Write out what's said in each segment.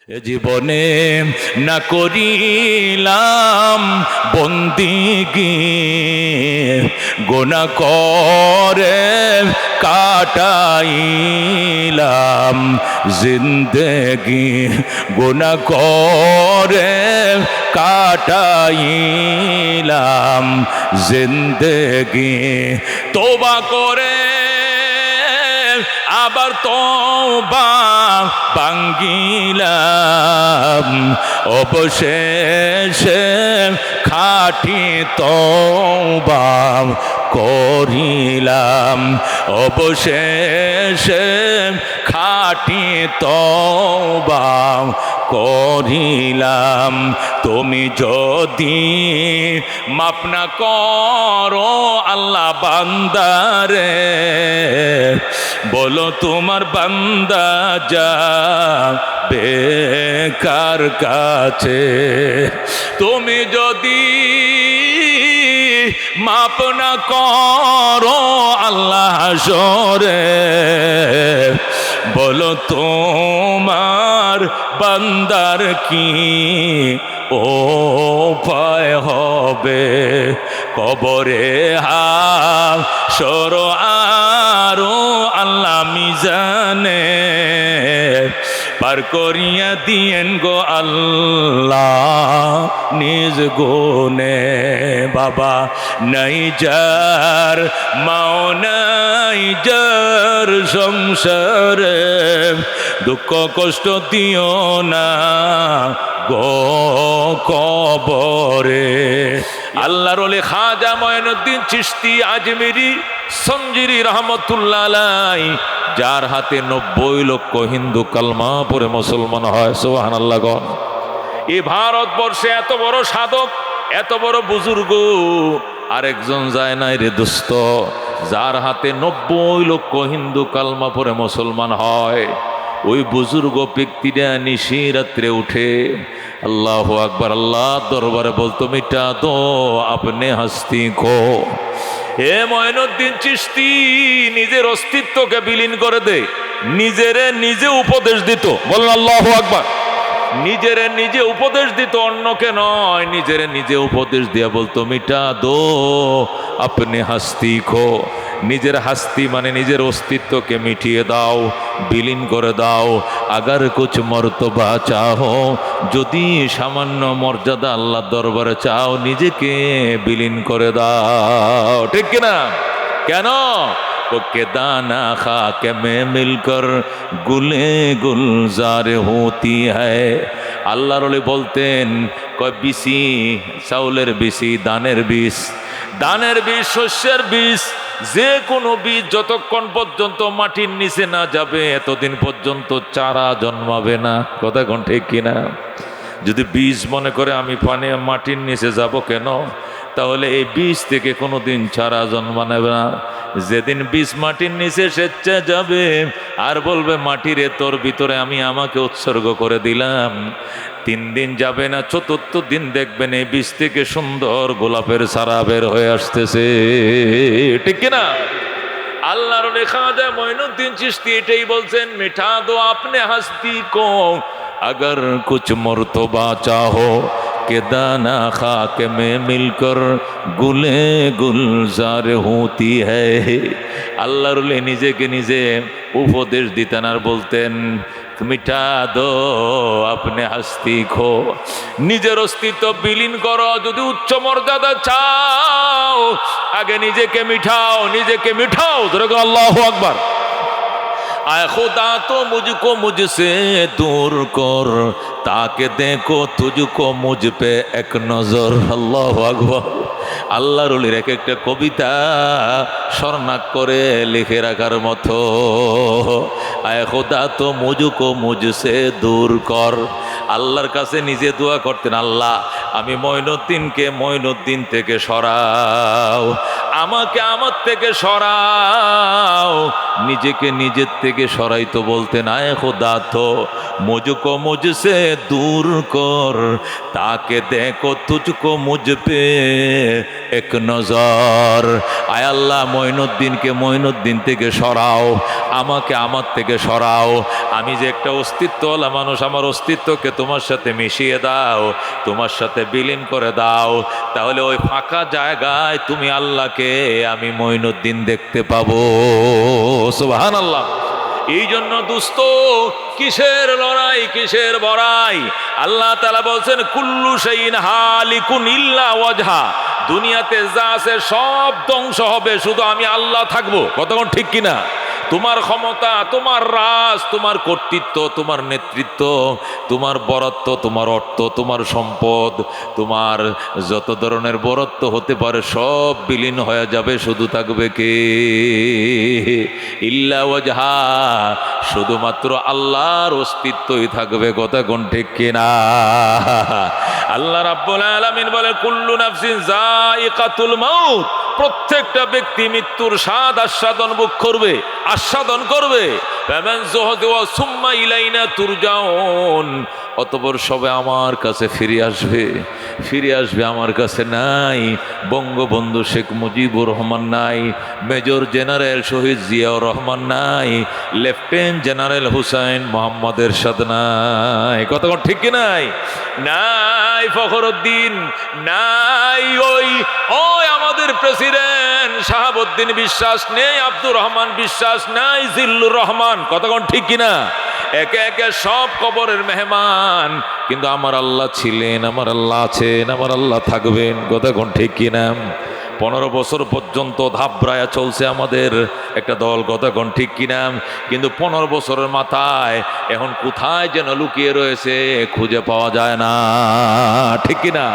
এ জীবনে না করিলাম বন্দিগি, গুনাহ করে কাটাইলাম জিন্দেগি, গুনাহ করে কাটাইলাম জিন্দেগি। তওবা করে আবার তওবা ভাঙ্গিলাম, অবশেষে খাঁটি তওবা করিলাম, অবশেষে খাঁটি তওবা করিলাম। তুমি যদি মাফ না করো আল্লাহ বান্দারে, বলো তোমার বান্দা যাবে কার কাছে? তুমি যদি মাপ না করো আল্লাহ হাসরে, বলো তোমার বান্দার কি উপায় হবে? কবরে হাসর আরো আল্লাহ মিজানে পার করিয়া দিয়েন গো আল্লাহ নিজ গুণে। বাবা নাই যার মাও নাই যার সংসারে, দুঃখ কষ্ট দিও না গো কবরে। আল্লাহর ওলি খাজা মঈনুদ্দিন চিশতি আজমিরি সঞ্জিরি রহমতুল্লাহ আলাইহি, যার হাতে 90 লক্ষ হিন্দু কালমা পড়ে মুসলমান হয়। সুবহানাল্লাহ গণ। এই ভারতবর্ষে এত বড় সাধক, এত বড় বুজুর্গ আরেকজন যায় নাই রে দোস্ত, যার হাতে 90 লক্ষ হিন্দু কালমা পড়ে মুসলমান হয়। ওই বুজুর্গ ব্যক্তিরা নিশি রাত্রে উঠে আল্লাহু আকবার আল্লাহ দরবারে বলতো, মিটা দো আপনি হাস্তি কো। হে মঈনুদ্দিন চিশতি নিজের অস্তিত্বকে বিলীন করে দে, নিজেরে নিজে উপদেশ দিত। বলেন আল্লাহু আকবার। নিজেরে নিজে উপদেশ দিত, অন্যকে নয়। নিজেরে নিজে উপদেশ দিয়া বলতো, মিটা দো আপনি হাস্তি খো। নিজের হাস্তি মানে নিজের অস্তিত্বকে মিটিয়ে দাও, বিলীন করে দাও। আগার কুছ মর্তবা চাও, যদি সামান্য মর্যাদা আল্লাহ দরবারে চাও, নিজেকে বিলীন করে দাও। ঠিক কিনা? কেন? के दाना खाक में मिलकर गुले गुलजार होती है। আল্লাহর ওলি বলতেন, কয় বিসি, চাউলের বিসি, দানের বীজ, দানের বীজ, শস্যের বীজ, যে কোনো বীজ যতক্ষণ পর্যন্ত মাটির নিচে না যাবে এতদিন পর্যন্ত চারা জন্মাবে না। কথা কোন ঠিক কিনা? যদি বীজ মনে করে আমি পানি মাটির নিচে যাব কেন, তাহলে এই বীজ থেকে কোনোদিন চারা জন্মাবে না। যেদিন বীজ মাটির নিচে স্বেচ্ছা যাবে আর বলবে মাটিরে তোর ভিতরে আমি আমাকে উৎসর্গ করে দিলাম, 3 দিন যাবে না, 4র্থ দিন দেখবেন এই বীজ থেকে সুন্দর গোলাপের চারা বের হয়ে আসতেছে। ঠিক কিনা? আল্লাহর খাজা মঈনুদ্দিন চিশতি এটাই বলছেন, মিঠা দো আপনে হাস্তি কো, अगर कुछ मर्तबा चाहो के दाना खाक में मिलकर गुले गुलजार होती है। আল্লাহর ওলি নিজেকে নিজে উপদেশ দিতেন আর বলতেন, মিটা দো আপনি হাস্তি খো, নিজের অস্তিত্ব বিলীন করো। যদি উচ্চ মর্যাদা চাও আগে নিজেকে মিঠাও, নিজেকে মিঠাও। যেরকম আল্লাহু আকবার। आए खुदा तो मुझको मुझसे दूर कर, ताके देखो तुझको मुझ पे एक नजर। अल्लाह আকবার। আল্লাহর ওলির এক একটা কবিতা স্বর্ণাক করে লিখে রাখার মতো। আয় খোদা তো মুঝকো মুঝসে দূর কর। আল্লাহর কাছে নিজে দোয়া করতেন, আল্লাহ আমি মঈনুদ্দিনকে মঈনুদ্দিন থেকে সরাও। আমাকে আমার থেকে সরাও। নিজেকে নিজের থেকে সরাইতো বলতেন, আয় খোদা তো মুঝকো মুঝসে দূর কর, তাকে দেখো তুঝকো মুঝ পে এক নজর। আয় আল্লাহ, মঈনুদ্দিনকে মঈনুদ্দিন থেকে সরাও, আমাকে আমার থেকে সরাও। আমি যে একটা অস্তিত্বওয়ালা মানুষ, আমার অস্তিত্বকে তোমার সাথে মিশিয়ে দাও, তোমার সাথে বিলীন করে দাও। তাহলে ওই ফাঁকা জায়গায় তুমি আল্লাহকে, আমি মঈনুদ্দিন দেখতে পাবো। সুবহানাল্লাহ। এই জন্য দুস্ত, কিসের লড়াই, কিসের বড়াই? আল্লাহ তাআলা বলছেন, কুল্লু শাইইন হালিকুন ইল্লা ওয়াজহা। দুনিয়াতে যা আছে সব ধ্বংস হবে, শুধু আমি আল্লাহ থাকবো। কতক্ষণ ঠিক কিনা? তোমার ক্ষমতা, তোমার রাজ, তোমার কর্তৃত্ব, তোমার নেতৃত্ব, তোমার বরত্ব, তোমার অর্থ, তোমার সম্পদ, তোমার যত ধরনের বরত্ব হতে পারে সব বিলীন হয়ে যাবে, শুধু থাকবে কে? ইল্লা ওয়াজহা, শুধুমাত্র আল্লাহর অস্তিত্বই থাকবে। কথা কোন ঠিক কিনা? আল্লাহ রাব্বুল আলামিন বলে, কুল্লু নাফসিন যায়িকাতুল মাউত। প্রত্যেকটা ব্যক্তি মৃত্যুর স্বাদ আস্বাদন ভোগ করবে, আস্বাদন করবে। ফামান যুহদিয়া সুম্মা ইলাইনা তুরজাউন। অতঃপর সবে আমার কাছে ফিরে আসবে, ফিরে আসবে আমার কাছে। নাই বঙ্গবন্ধু শেখ মুজিবুর রহমান, নাই মেজর জেনারেল শহীদ জিয়াউর রহমান, নাই লেফটেন্যান্ট জেনারেল হুসাইন মোহাম্মদ এরশাদ, নাই। কতক্ষণ ঠিক কি নাই? নাই ফখরুদ্দিন, নাই ওই ওই আমাদের প্রেসিডেন্ট শাহাবুদ্দিন বিশ্বাস, নেই আব্দুর রহমান বিশ্বাস, নাই জিল্লুর রহমান। কতক্ষণ ঠিক কিনা? একে একে সব কবরের মেহমান। কিন্তু আমার আল্লাহ ছিলেন, আমার আল্লাহ আছেন, আমার আল্লাহ থাকবেন। কতক্ষণ ঠিক কিনা? 15 বছর পর্যন্ত ধাপড়ায়া চলছে আমাদের একটা দল। কতক্ষণ ঠিক কিনা? কিন্তু 15 বছরের মাথায় এখন কোথায় যেন লুকিয়ে রয়েছে, খুঁজে পাওয়া যায় না। ঠিক কিনা?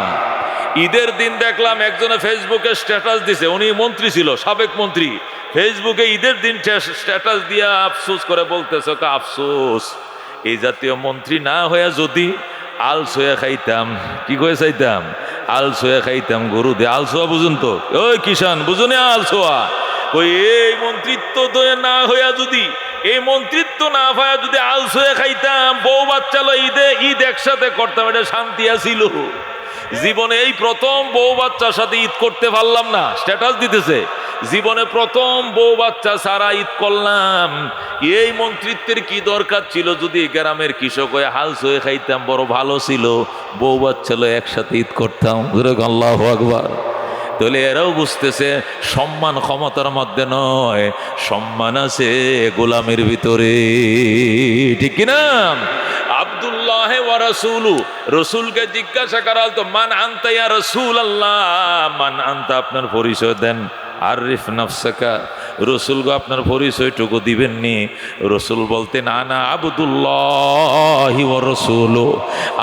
ঈদের দিন দেখলাম একজনে ফেসবুকে স্ট্যাটাস দিছে, উনি মন্ত্রী ছিল, সাবেক মন্ত্রী। ফেসবুকে ঈদের দিন স্ট্যাটাস দিয়ে আফসোস করে বলতেছে, আফসোস, এই জাতীয় মন্ত্রী না হয়ে যদি আলসোয়া খাইতাম। কি করে চাইতাম? আলসোয়া খাইতাম, গরু দে আলসোয়া। বুঝুন তো, ওই কিষান বুঝুন আলসোয়া। ওই এই মন্ত্রিত্ব না হইয়া যদি, এই মন্ত্রিত্ব না হইয়া যদি আলসোয়া খাইতাম, বউ বাচ্চা ঈদ একসাথে করতাম, এটা শান্তি আসিল। জীবনে এই প্রথম বউ বাচ্চার সাথে ঈদ করতে পারলাম না, স্ট্যাটাস দিতেছে, জীবনে প্রথম বউ বাচ্চা সারা ঈদ করলাম। এই মন্ত্রিত্বের কি দরকার ছিল? যদি গ্রামের কৃষক হয়ে হালস হয়ে খাইতাম, বড় ভালো ছিল। বউ বাচ্চা একসাথে ঈদ করতাম। আল্লাহু আকবার। তাহলে এরাও বুঝতেছে সম্মান ক্ষমতার মধ্যে নয়, সম্মান আছে গোলামের ভিতরে। ঠিক কিনা? আব্দুল্লাহ ওয়া রাসূলু, রসুলকে জিজ্ঞাসা করা হতো, মান আনতা ইয়া রাসূলুল্লাহ, মান আনতা, আপনার পরিচয় দেন। আরিফ নাফসাকা, রসুল গো আপনার পরিচয়টুকু দিবেননি? রসুল বলতেন, আনা আবদুল্লাহি ওয়া রাসূলু,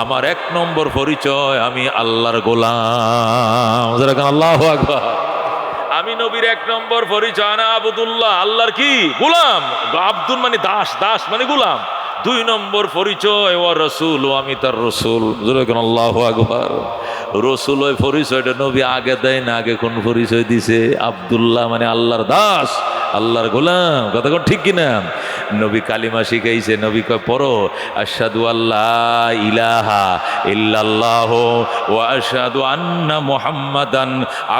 আমার 1 নম্বর পরিচয় আমি আল্লাহর গোলাম। আল্লাহু আকবার। আমি নবীর 1 নম্বর পরিচয় আনা আবদুল্লাহ, আল্লাহর কি গোলাম। আব্দুল মানে দাস, দাস মানে গোলাম। 2 নম্বর পরিচয় ওয়া রাসূল, আমি তার রসুল। আল্লাহু আকবার। রসুল ওই পরিচয়টা নবী আগে দেয় না, আগে কোন পরিচয় দিছে? আব্দুল্লাহ মানে আল্লাহর দাস, আল্লাহর গোলাম। কতক্ষণ ঠিক কিনা? নবী কালিমা শিখাইছে, নবী কয় পড়ো, আশহাদু আল্লাহ ইলাহা ইল্লাল্লাহ ওয়া আশহাদু আন্না মুহাম্মাদান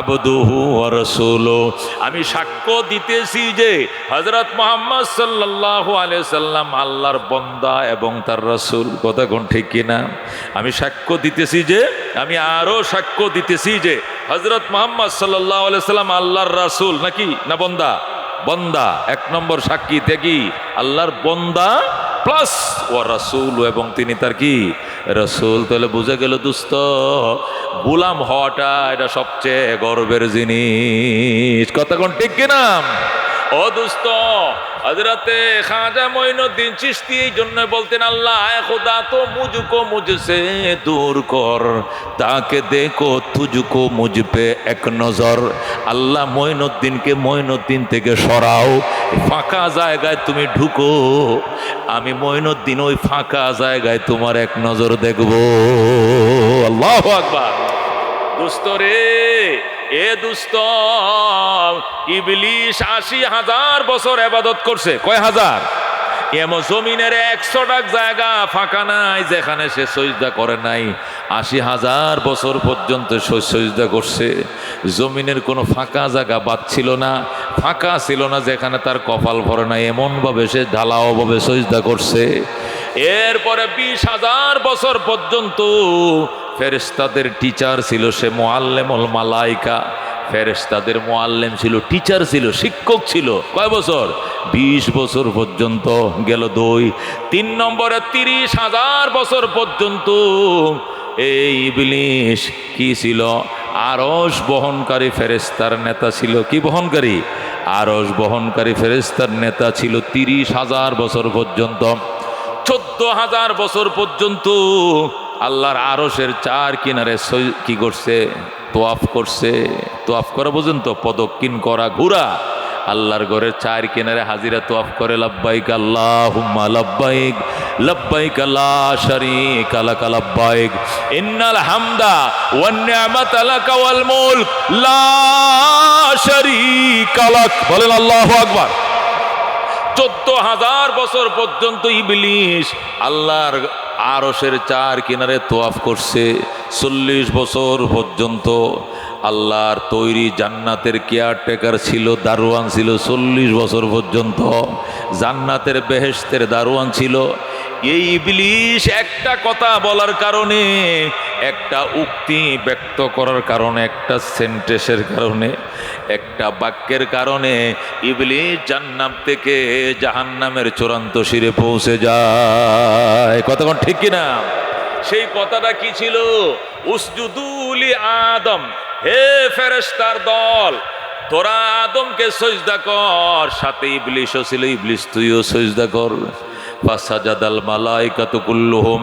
আবদুহু ওয়া রাসূলুহু। আমি সাক্ষ্য দিতেছি যে হযরত মুহাম্মদ সাল্লাল্লাহু আলাইহি সাল্লাম আল্লাহর বান্দা এবং তার রাসূল। কতক্ষণ ঠিক কিনা? আমি সাক্ষ্য দিতেছি যে, আমি আরো সাক্ষ্য দিতেছি যে হযরত মুহাম্মদ সাল্লাল্লাহু আলাইহি সাল্লাম আল্লাহর রাসূল নাকি না বান্দা? বান্দা। 1 নম্বর সাক্ষী থেকে আল্লাহর বান্দা প্লাস ওয়া রাসূল, এবং তিনি তার কি রাসূল। তাহলে বুঝে গেল দোস্ত, গোলাম হওয়াটা এটা সবচেয়ে গর্বের জিনিস। কতক্ষণ ঠিক কিনা? ও দোস্ত, হযরতে খাজা মঈনুদ্দিন চিশতি এই জন্য বলতেন, আল্লাহ এ খুদা তো মুঝকো মুঝসে দূর কর, তাকে দেখো তুঝকো মুঝ পে এক নজর। আল্লাহ মঈনুদ্দিনকে মঈনুদ্দিন থেকে সরাও, ফাঁকা জায়গায় তুমি ঢুকো, আমি মঈনুদ্দিন ওই ফাঁকা জায়গায় তোমার এক নজর দেখবো। আল্লাহু আকবার। দোস্ত রে, এ দুস্ত, ইবলিশ ৮০,০০০ বছর ইবাদত করছে। কয় হাজার? এমন জমিনের ১০০ জায়গা ফাঁকা নাই যেখানে সে সজদা করে নাই। ৮০,০০০ বছর পর্যন্ত সজদা করছে। জমিনের কোনো ফাঁকা জায়গা বাদ ছিল না, ফাঁকা ছিল না যেখানে তার কপাল ভরে নাই, এমনভাবে সে ঢালাওভাবে সজদা করছে। এরপরে ২০,০০০ বছর পর্যন্ত ফেরেশতাদের টিচার ছিল সে, মুআল্লিমুল মালাইকা। ফেরেশতাদের মুআল্লিম ছিল, টিচার ছিল, শিক্ষক ছিল। কয় বছর? ২০ বছর পর্যন্ত গেল। ২ ৩ নম্বরে ৩০,০০০ বছর পর্যন্ত এই ইবলিশ কি ছিল? আরশ বহনকারী ফেরেশতার নেতা ছিল। কি বহনকারী? আরশ বহনকারী ফেরেশতার নেতা ছিল ৩০,০০০ বছর পর্যন্ত। ১৪,০০০ বছর পর্যন্ত আল্লাহর আরশের চার কিনারে কি করছে? তোয়াফ করছে। তোয়াফ করা বুঝেন তো? প্রদক্ষিণ করা, ঘোরা। আল্লাহর ঘরের চার কিনারে হাজিরা তোয়াফ করে, লাব্বাইক আল্লাহুম্মা লাব্বাইক, লাব্বাইক লা শারীকা লাক লাব্বাইক, ইন্নাল হামদা ওয়ান নি'মাতা লাকা ওয়াল মুলক লা শারীকা লাক। বলেন আল্লাহু আকবার। ১৪,০০০ বছর পর্যন্ত ইবলিশ আল্লাহর আরশের চার কিনারে তোয়াফ করছে। ৪০ বছর পর্যন্ত আল্লাহর তৈরি জান্নাতের কেয়ারটেকার ছিল, দারোয়ান ছিল। ৪০ বছর পর্যন্ত জান্নাতের বেহেশতের দারোয়ান ছিল। এই ইবলিশ একটা কথা বলার কারণে, একটা উক্তি ব্যক্ত করার কারণে, একটা সেন্টেন্সের কারণে, একটা বাক্যের কারণে ইবলিশ জান্নাত থেকে জাহান্নামের চূড়ান্ত শিরে পৌঁছে যায়। কতক্ষণ ঠিক কিনা? সেই কথাটা কি ছিল? উসজুদু লি আদম, হে ফেরেশতার দল, তোরা আদমকে সজদা কর। সাথে ইবলিশও ছিল, ইবলিশ তুইও সজদা কর। ফাসাজাদাল মালাইকাতু কুল্লুহুম,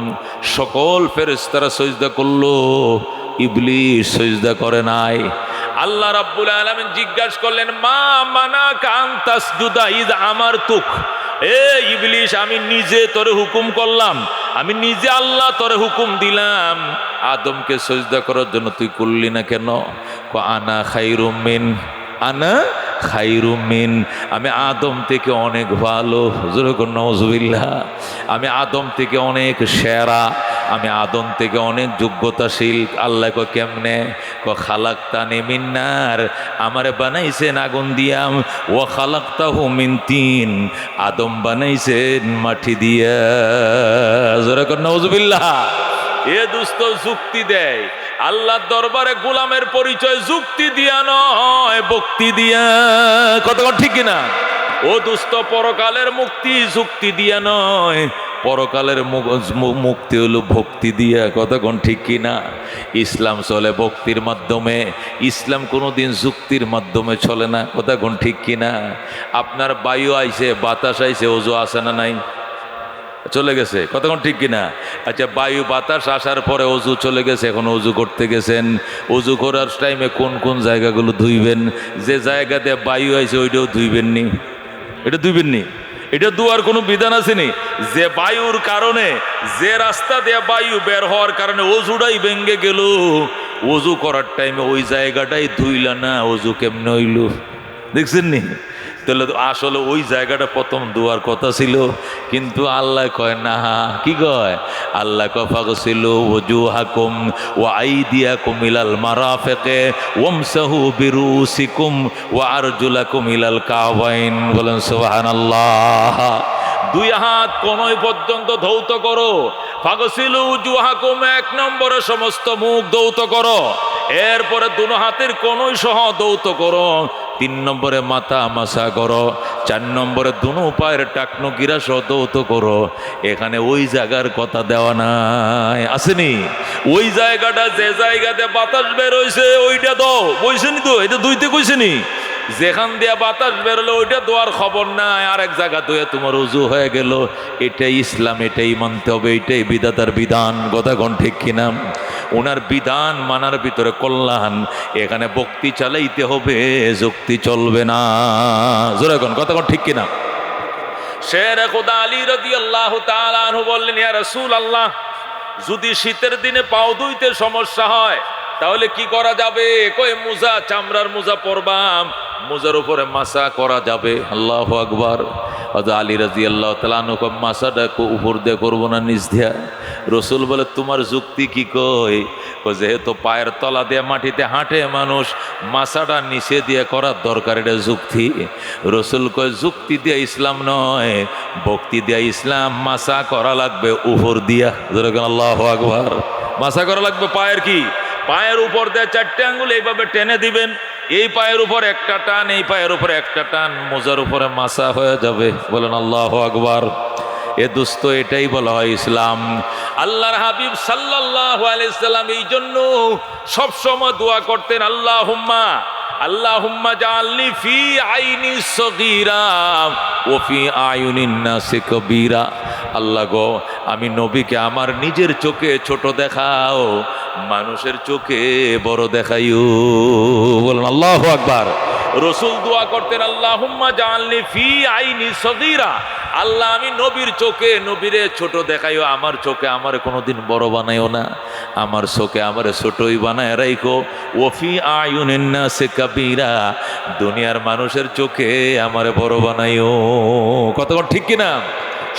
সকল ফেরেশতারা সজদা করলো, ইবলিশ সজদা করে নাই। আল্লাহ রাব্বুল আলামিন জিজ্ঞাসা করলেন, মা মানাকা আন তাসজুদা ইয আমারতুক। এ ইবলিশ, আমি নিজে তোরে হুকুম করলাম, আমি নিজে আল্লাহ তোরে হুকুম দিলাম আদমকে সজদা করার জন্য, তুই করলি না কেন? আনা খায়রুম মিন, আনা খায়রুম মিন, আমি আদম থেকে অনেক ভালো। হুজুর নাউজুবিল্লাহ। আমি আদম থেকে অনেক সেরা, আমি আদম থেকে অনেক যোগ্যতাশীল। আল্লাহ কয় কেমনে? খালাকতানি মিন নার, আমারে বানাইছেন আগুন দিয়াম। ও খালাকতাহু মিন তিন, আদম বানাইছেন মাটি দিয়া। হুজুর নাউজুবিল্লাহ। এ দুস্ত যুক্তি দেয় আল্লাহর দরবারে গোলামের পরিচয় যুক্তি দিয়া নয়, ভক্তি দিয়া। কতক্ষণ ঠিক কিনা? ও দুস্ত, পরকালের মুক্তি যুক্তি দিয়া নয়, পরকালের মুক্তি হলো ভক্তি দিয়া। কতক্ষণ ঠিক কিনা? ইসলাম চলে ভক্তির মাধ্যমে, ইসলাম কোনোদিন যুক্তির মাধ্যমে চলে না। কতক্ষণ ঠিক কিনা? আপনার বায়ু আইছে, বাতাস আইছে, ওজু আছে না নাই? চলে গেছে। কতক্ষণ ঠিক কিনা? আচ্ছা, বায়ু বাতাস আসার পরে অজু চলে গেছে, এখন অজু করতে গেছেন। অজু করার টাইমে কোন কোন জায়গাগুলো ধুইবেন? যে জায়গাতে বায়ু আইছে ওইটাও ধুইবেন নি? এটা ধুইবেন নি? এটা ধোয়ার কোনো বিধান আছে নি? যে বায়ুর কারণে, যে রাস্তা দিয়ে বায়ু বের হওয়ার কারণে অজুটাই ভেঙ্গে গেল, অজু করার টাইমে ওই জায়গাটাই ধুইলা না, অজু কেমনে হইল? দেখছেন নি? তাহলে আসলে ওই জায়গাটা প্রথম ধোয়ার কথা ছিল, কিন্তু আল্লাহ কয় না। কি কয়? আল্লাহ কয় ফাগসিলু ওজুহাকুম ওয়া আইদিয়াকুম ইলাল মারাফিকে ওয়ামসাহু বিরুসিকুম ওয়া আরজুলাকুম ইলাল কাবাইন। বলেন সুবহানাল্লাহ। দুই হাত কোনই পর্যন্ত ধৌত করো। ফাগসিলু ওজুহাকুম, ১ নম্বরে সমস্ত মুখ ধৌত করো। এরপরে দুনো হাতের কোনই সহ ধৌত করো। ৩ নম্বরে মাথা মাসা করো। ৪ নম্বরে দুনো পায়ের টাকনো গিরা সহ ধৌত করো। এখানে ওই জায়গার কথা দেওয়া নাই, আসেনি? ওই জায়গাটা যে জায়গাতে বাতাস বের হয়েছে ওইটা দাও, বইছেনি তো? এটা দুইতে কইছেনি। যেখান দিয়ে বাতাস বেরোলো ওইটা দোয়ার খবর নাই, আরেক জায়গা ধুয়ে তোমার উজু হয়ে গেল। এটাই ইসলাম, এটাই মানতে হবে, এটাই বিধাতার বিধান। কথা কোন ঠিক কিনা? ওনার বিধান মানার ভিতরে কল্যাণ। এখানে ভক্তি চালাইতে হবে, যুক্তি চলবে না। জোরে কোন কথা কোন ঠিক কিনা? শের খোদা আলী রাদিয়াল্লাহু তাআলা আনহু বললেন, ইয়া রাসূলুল্লাহ, যদি শীতের দিনে পাও ধুইতে সমস্যা হয় তাহলে কি করা যাবে? কই মোজা, চামড়ার মোজা পরবাম, মোজার উপরে মাসা করা যাবে। আল্লাহু আকবার। আলী রাদিয়াল্লাহু তাআলা আনহু মাসাটা উপর দিয়ে করবো না নিচ দিয়া? রসুল বলে তোমার যুক্তি কি? কই যেহেতু পায়ের তলা দিয়ে মাটিতে হাঁটে মানুষ, মাসাটা নিচে দিয়ে করার দরকার, এটা যুক্তি? রসুল কয় যুক্তি দিয়ে ইসলাম নয়, ভক্তি দিয়ে ইসলাম। মাসা করা লাগবে উপর দিয়া। আল্লাহু আকবার। মাসা করা লাগবে পায়ের কি? পায়ের উপর দিয়ে 4টে আঙ্গুল এইভাবে টেনে দিবেন, এই পায়ের উপর একটা টান, এই পায়ের উপর একটা টান, মোজার উপরে মাসা হয়ে যাবে। বলেন আল্লাহু আকবার। এ দোস্ত, এটাই বলা হয় ইসলাম। আল্লাহর হাবিব সাল্লাল্লাহু আলাইহি সাল্লাম এই জন্য সব সময় দোয়া করতেন, আল্লাহুম্মা আল্লাহুম্মা জাআলনি ফি আইনি সগীরা ওয়া ফি আয়ুনিন নাসি কবীরা। আল্লাহ গো, আমি নবীকে আমার নিজের চোখে ছোট দেখাও, মানুষের চোখে বড় দেখাইও। বলেন আল্লাহু আকবার। রসুল দোয়া করতেন, আল্লাহুম্মা জাআলনি ফি আইনি সগীরা। আল্লাহ, আমি নবীর চোখে নবীরে ছোট দেখাইও, আমার চোখে আমার কোনোদিন বড় বানাইও না, আমার চোখে আমার ছোটই বানায় রাইখো। ওফি আয়ুনিন নাসি কাবীরা, দুনিয়ার মানুষের চোখে আমার বড় বানাইও। কতক্ষণ ঠিক কিনা?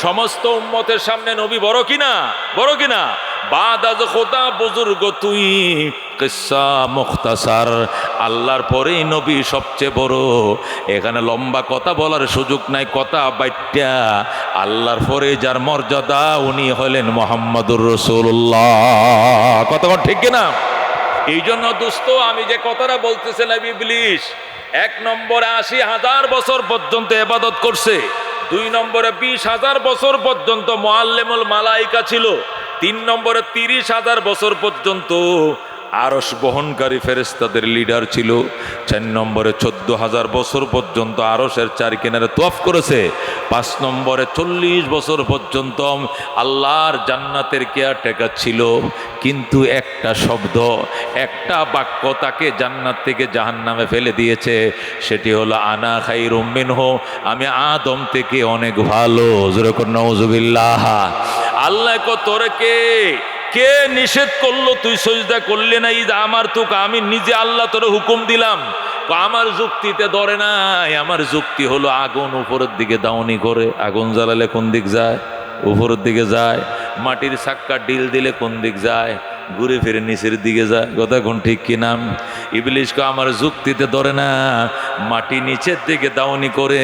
সমস্ত উম্মতের সামনে নবী বড় কিনা? বড় কিনা? বাদ আজ খোদা বুজুর্গ তুই, কিসসা মুখতাসার। আল্লাহর পরেই নবী সবচেয়ে বড়। এখানে লম্বা কথা বলার সুযোগ নাই, কথা বাইটা। আল্লাহর পরে যার মর্যাদা, উনি হলেন মুহাম্মাদুর রাসূলুল্লাহ। কতক্ষণ ঠিক কিনা? এই জন্য দোস্ত, আমি যে কথাটা বলতেছিলাম, ইবলিস 1 নম্বরে 80,000 বছর পর্যন্ত ইবাদত করছে, 2 নম্বরে 20,000 বছর পর্যন্ত মুআল্লিমুল মালাইকা ছিল, 3 নম্বরে 30,000 বছর পর্যন্ত আরশ বহনকারী ফেরেশতাদের লিডার ছিল, 4 নম্বরে 14,000 বছর পর্যন্ত আরশের 4 কিনারে তওয়াফ করেছে, 5 নম্বরে 40 বছর পর্যন্ত আল্লাহর জান্নাতের কেয়ারটেকার ছিল। কিন্তু একটা শব্দ, একটা বাক্য তাকে জান্নাত থেকে জাহান্নামে ফেলে দিয়েছে, সেটি হলো আনা খায়রুম মিনহু, আমি আদম থেকে অনেক ভালো। যেরকম নাউজুবিল্লাহ। আল্লাহ কো তোরে কে নিষেধ করলো তুই সজদা করলি না? ঈদ আমার তোকে আমি নিজে আল্লাহ তোরে হুকুম দিলাম। আমার যুক্তিতে ধরে নাই। আমার যুক্তি হলো আগুন উপরের দিকে দাউনি করে, আগুন জ্বালালে কোন দিক যায়? উপরের দিকে যায়। মাটির চাক্কা ডিল দিলে কোন দিক যায়? ঘুরে ফিরে নিচের দিকে যায়। কথা কোন ঠিক কিনা? ইবলিসকে আমার যুক্তিতে ধরে না। মাটি নিচের দিকে দাউনি করে,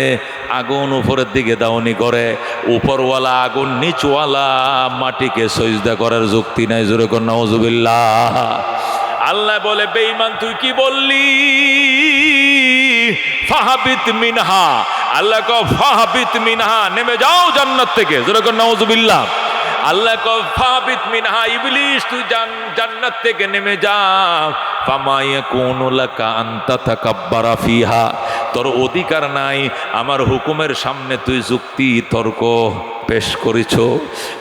আগুন উপরের দিকে দাউনি করে। উপরওয়ালা আগুন, নিচওয়ালা মাটিকে সজদা করার যুক্তি নাই। জোরে কর নাউজুবিল্লাহ। আল্লাহ বলে, বেঈমান তুই কি বললি? ফাহাবিত মিনহা। আল্লাহ কো ফাহাবিত মিনহা, নেমে যাও জান্নাত থেকে। জোরে কর নাউজুবিল্লাহ। আল্লাহ কো ফাহাবিত মিনহা, ইবলিস তুই জান্নাত থেকে নেমে যা। ফামা ইয়াকুনু লাকা আন তাতাকাব্বারা ফিহা, তোর অধিকার নাই আমার হুকুমের সামনে তুই যুক্তি তর্ক পেশ করেছ।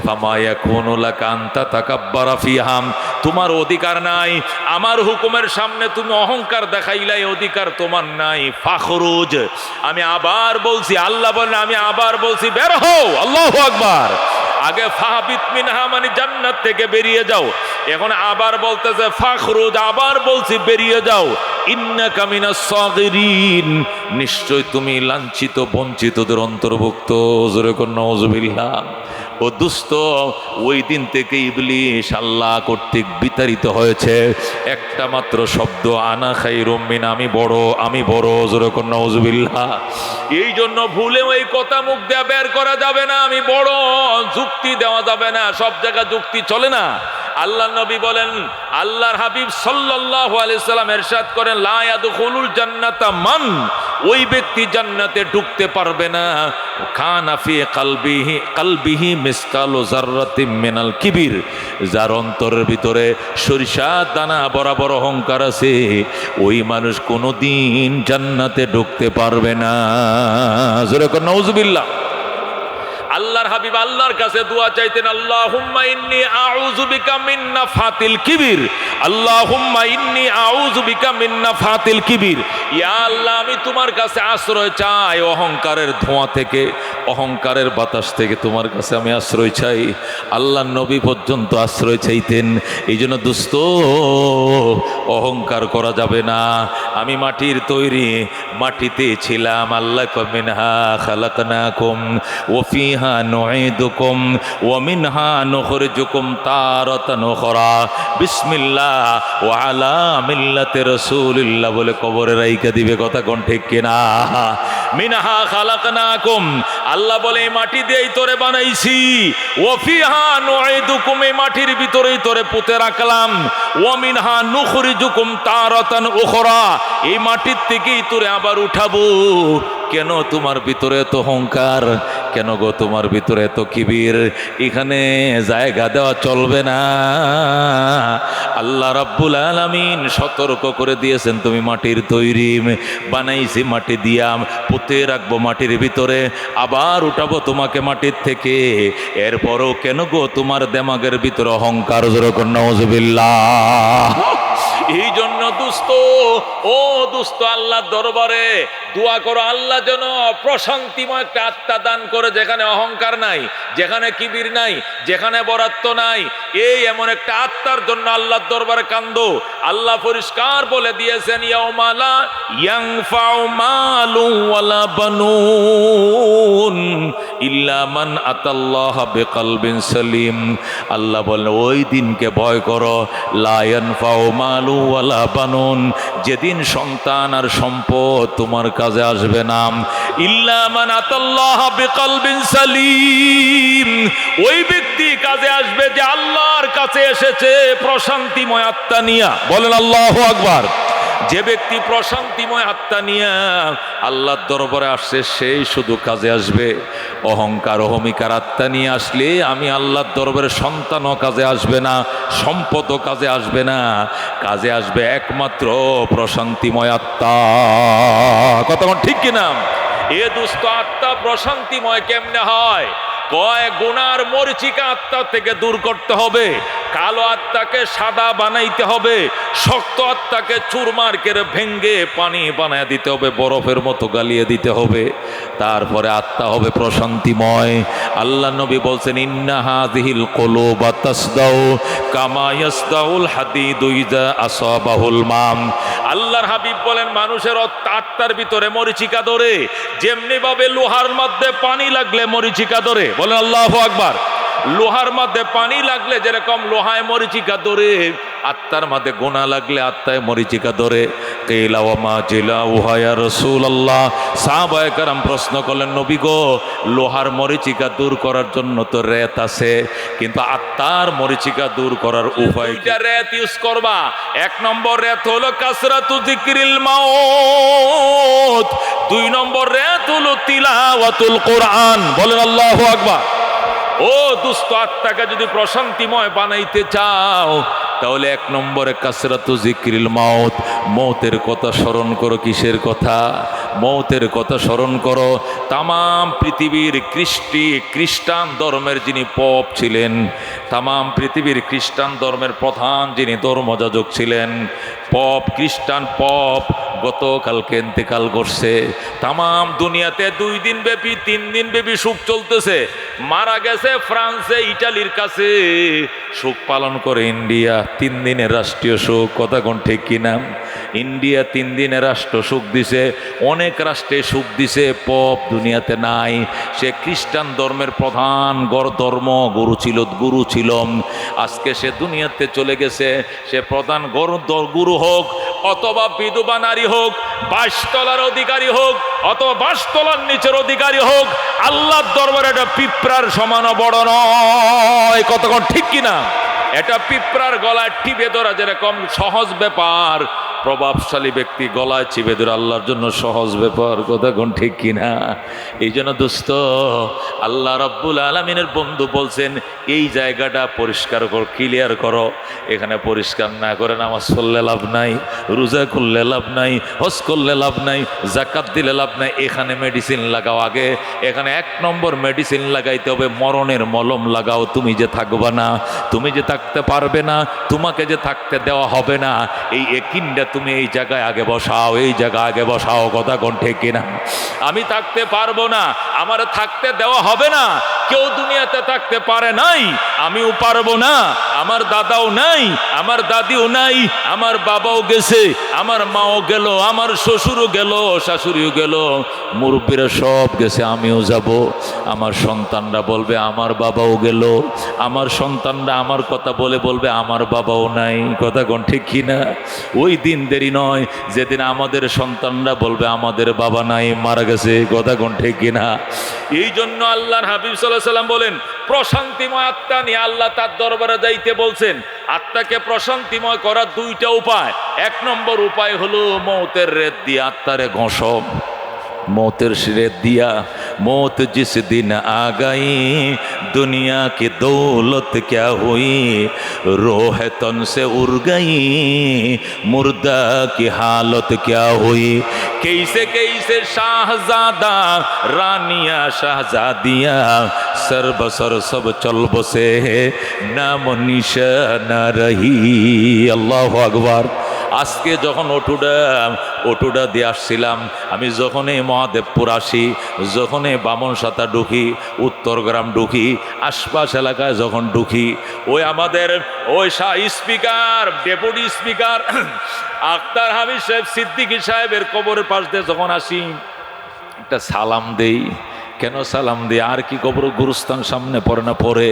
ফামা ইয়াকুনু লাকা আন তাতাকাব্বারা ফিহা, তোমার অধিকার নাই আমার হুকুমের সামনে তুমি অহংকার দেখাইলাই, অধিকার তোমার নাই। ফাখরুজ, আমি আবার বলছি, আল্লাহ বলেন আমি আবার বলছি, বের হও। আল্লাহু আকবার। আগে ফাহাবিত মিনহা মানে জান্নাত থেকে বেরিয়ে যাও, এখন আবার বলতেছে ফাখরুজ, আবার বলছি বেরিয়ে যাও। ইন্নাকা মিনাস সাগিরিন, নিশ্চয় তুমি লাঞ্ছিত বঞ্চিতদের অন্তর্ভুক্ত। জোরে কর নাউজুবিল্লাহ। ও দুস্থ, ওই দিন থেকে ইবলিস আল্লাহ কর্তৃক বিতাড়িত হয়েছে। একটা মাত্র শব্দ, আনা খায়রুম মিন, আমি বড়, আমি বড়। জোরে কর নাউজুবিল্লাহ। এই জন্য ভুলেও এই কথা মুখ দিয়ে বের করা যাবে না, আমি বড়। যুক্তি দেওয়া যাবে না, সব জায়গায় যুক্তি চলে না। আল্লাহ নবী বলেন, আল্লাহর হাবিব সাল্লাল্লাহু আলাইহি সাল্লাম ইরশাদ করেন, লা ইয়াদখুলুল জান্নাতা মান, ওই ব্যক্তি জান্নাতে ঢুকতে পারবে না, খানা ফি কলবিহি মিসকালু যাররাতিম মিনাল কিবির, যার অন্তরের ভিতরে সরিষা দানা বরাবর অহংকার আছে, ওই মানুষ কোনোদিন জান্নাতে ঢুকতে পারবে না। জোরে কর নাউজুবিল্লাহ। আল্লাহর হাবিব আল্লাহর কাছে দোয়া চাইতেন, আল্লাহুম্মা ইন্নী আউযু বিকা মিন নাফাতিল কিবির, আল্লাহুম্মা ইন্নী আউযু বিকা মিন নাফাতিল কিবির। ইয়া আল্লাহ, আমি তোমার কাছে আশ্রয় চাই অহংকারের ধোঁয়া থেকে, অহংকারের বাতাস থেকে তোমার কাছে আমি আশ্রয় চাই। আল্লাহর নবী পর্যন্ত আশ্রয় চাইতেন। এই জন্য দোস্ত, অহংকার করা যাবে না। আমি মাটির তৈরি, মাটিতে ছিলাম। আল্লাহ কয় মিনহা খালাকনাকুম ওয়া ফিহা নুঈদুকুম ওয়া মিনহা নুখরিজুকুম তারাতান উখরা। বিসমিল্লাহ ওয়া আলা মিল্লাতি রাসূলিল্লাহ বলে কবরে রাইখা দিবে। কথা কোন ঠিক কিনা? মিনহা খালাকনাকুম, আল্লাহ বলে এই মাটি দিয়েই তোরে বানাইছি। ওয়া ফিহা নুঈদুকুম, এই মাটির ভিতরেই তোরে পুঁতে রাখলাম। ওয়া মিনহা নুখরিজুকুম তারাতান উখরা, এই মাটির থেকেই তোরে আবার উঠাবো। কেন তোমার ভিতরে এত অহংকার? কেন গো তোমার ভিতরে এত কিবির? এখানে জায়গা দেওয়া চলবে না। আল্লাহ রাব্বুল আলামিন সতর্ক করে দিয়েছেন, তুমি মাটির তৈরি, বানাইছি মাটি দিয়াম, পুঁতে রাখবো মাটির ভিতরে, আবার উঠাবো তোমাকে মাটির থেকে। এরপরও কেন গো তোমার দেমাগের ভিতরে অহংকার? যেরকম নাউজুবিল্লাহ। এই জন্য দুস্থ, ও দুস্থ, আল্লাহর দরবারে দোয়া করো, আল্লাহ যেন প্রশান্তিময় একটা আত্মা দান করে, যেখানে অহংকার নাই, যেখানে কিবির নাই, যেখানে বরাত্ব নাই। এই এমন একটা আত্মার জন্য আল্লাহর দরবারে কান্দো। আল্লাহ পরিষ্কার বলে দিয়েছেন, ইয়াউমা লা ইয়ানফাউ মালু ওয়ালা বানুন ইল্লা মান আতাল্লাহা বিকলবিন সালিম। আল্লাহ বলেন, ওই দিনকে ভয় করো, লা ইয়ানফাউ মালু ওয়ালা বানুন, যেদিন সন্তান আর সম্পদ তোমার কাজে আসবে না। ইল্লা মান আতাল্লাহা বিকলবিন সালিম, ওই ব্যক্তি কাজে আসবে যে আল্লাহর কাছে এসেছে প্রশান্তিময় আত্মা নিয়া। বলেন আল্লাহু আকবার। যে ব্যক্তি প্রশান্তিময় আত্মা নিয়া আল্লাহর দরবারে আসছে, সেই শুধু কাজে আসবে। অহংকার অহমিকার আত্মা নিয়ে আসলে আমি আল্লাহর দরবারে সন্তানও কাজে আসবে না, সম্পদও কাজে আসবে না। কাজে আসবে একমাত্র প্রশান্তিময় আত্মা। কথা ঠিক কিনা? এ দুস্থ আত্মা প্রশান্তিময় কেমনে হয়? কয় গুনার মরিচিকা আত্মা থেকে দূর করতে হবে, কালো আত্মাকে সাদা বানাইতে হবে, শক্ত আত্মাকে চুরমার করে ভেঙ্গে পানি বানায় দিতে হবে, বরফের মতো গালিয়ে দিতে হবে। তারপরে আত্মা হবে প্রশান্তিময়। আল্লাহ নবী বলছেন, ইন্না হাযিহিল কুলুবা তাসদাউ কামা ইয়াসদাউল হাদিদু ইযা আসাবাহুল মাম। আল্লাহর হাবিব বলেন, মানুষের আত্মার ভিতরে মরিচিকা ধরে, যেমনি ভাবে লোহার মধ্যে পানি লাগলে মরিচিকা ধরে। বলেন আল্লাহু আকবার। লোহার মধ্যে পানি লাগলে যেরকম লোহায় মরিচিকা ধরে, আত্মার মধ্যে গোনা লাগলে আত্মায় মরিচিকা ধরে। কিলা ওয়া মা জিলাউহা ইয়া রাসূলুল্লাহ। সাহাবায়ে কেরাম প্রশ্ন করলেন, নবী গো, লোহার মরিচিকা দূর করার জন্য তো রেত আছে, কিন্তু আত্মার মরিচিকা দূর করার উপায় কি? রেত ইউজ করবা। এক নম্বর রেত হলো কাসরাতু যিকরিল মাউত, দুই নম্বর রেত হলো তিলাওয়াতুল কোরআন। বলেন আল্লাহু আকবার। ও দুস্থ আত্মাকে যদি প্রশান্তিময় বানাইতে চাও, তাহলে এক নম্বরে কাসরাতু যিকরিল মাউত, মৌতের কথা স্মরণ করো। কিসের কথা? মৌতের কথা স্মরণ করো। তামাম পৃথিবীর খ্রিস্টান ধর্মের যিনি পপ ছিলেন, তামাম পৃথিবীর খ্রিস্টান ধর্মের প্রধান যিনি ধর্মযাজক ছিলেন, পপ, খ্রিস্টান পপ গতকালকে ইন্তেকাল করছে। তামাম দুনিয়াতে 2 দিন ব্যাপী 3 দিন ব্যাপী শোক চলতেছে। মারা গেছে ফ্রান্সে, ইটালির কাছে। শোক পালন করে ইন্ডিয়া, 3 দিনের রাষ্ট্রীয় শোক। কথা কোন ঠিক কিনা? ইন্ডিয়া 3 দিনের রাষ্ট্র শোক দিছে, অনেক রাষ্ট্রে শোক দিছে। পপ দুনিয়াতে নাই। সে খ্রিস্টান ধর্মের প্রধান গুরু ছিল। আজকে সে দুনিয়াতে চলে গেছে। সে প্রধান গুরু হোক, অথবা বিধবা নারী হোক, 22 তলার অধিকারী হোক, অথবা 22 তলার নিচের অধিকারী হোক, আল্লাহর দরবারে এটা পিঁপড়ার সমান বড় নয়। কতক্ষণ ঠিক কিনা? এটা পিঁপড়ার গলায় টিপে ধরা যেরকম সহজ ব্যাপার, প্রভাবশালী ব্যক্তি গলায় চিপে ধরে আল্লাহর জন্য সহজ ব্যাপার, কথা কোন ঠিক কিনা? এই জন্য দোস্ত, আল্লাহ রাব্বুল আলামিনের বন্ধু বলছেন এই জায়গাটা পরিষ্কার কর, ক্লিয়ার করো। এখানে পরিষ্কার না করে নামাজ পড়লে লাভ নাই, রোজা করলে লাভ নাই, হজ করলে লাভ নাই, যাকাত দিলে লাভ নাই। এখানে মেডিসিন লাগাও আগে। এখানে 1 নম্বর মেডিসিন লাগাইতে হবে, মরণের মলম লাগাও। তুমি যে থাকবা না, তুমি যে থাকতে পারবে না, তোমাকে যে থাকতে দেওয়া হবে না, এই একিনটা তুমি এই জায়গায় আগে বসাও, এই জায়গায় আগে বসাও, কথা কোন ঠিক কিনা? আমি থাকতে পারবো না, আমার থাকতে দেওয়া হবে না। কেউ দুনিয়াতে থাকতে পারে নাই, আমিও পারবো না। আমার দাদাও নাই, আমার দাদিও নাই, আমার বাবাও গেছে, আমার মাও গেল, আমার শ্বশুরও গেল, শাশুড়িও গেল, মুরব্বীরা সব গেছে, আমিও যাব। আমার সন্তানরা বলবে আমার বাবাও গেল, আমার সন্তানরা আমার কথা বলে বলবে আমার বাবাও নাই, কথা কোন ঠিক কিনা? ওই দিন দেরি নয় যেদিন আমাদের সন্তানরা বলবে আমাদের বাবা নাই, মারা গেছে, কথা কোন ঠিক কিনা? এই জন্য আল্লাহর হাবিব সাল্লাল্লাহু আলাইহি ওয়াসাল্লাম বলেন, প্রশান্তিময় আত্মা নিয়ে আল্লাহ তার দরবারে যাইতে বলছেন। আত্মাকে প্রশান্তিময় করার 2টা উপায়। 1 নম্বর উপায় হলো মৌতের রেত দিয়ে আত্মারে ঘষো। मौतेर सिरे दिया मौत जिस दिन आ गई दुनिया की दौलत क्या हुई रोह तन से उड़ गई मुर्दा की हालत क्या हुई। कैसे कैसे शाहजादा रानिया शाहजादिया सर बसर सब चल बसे नाम निशान रही। अल्लाहु अकबर। আজকে যখন অটুডা দিয়ে আসছিলাম আমি, যখন এই মহাদেবপুর আসি, যখন এই বামনসাতা ঢুকি, উত্তরগ্রাম ঢুকি, আশপাশ এলাকায় যখন ঢুকি, ওই আমাদের ওই speaker deputy speaker Akhtar Hamid সাহেব সিদ্দিকী সাহেবের কবরের পাশ দিয়ে যখন আসি একটা সালাম দেই। কেন সালাম দিই? আর কি কবর গুরুস্থান সামনে পড়ে না? পড়ে,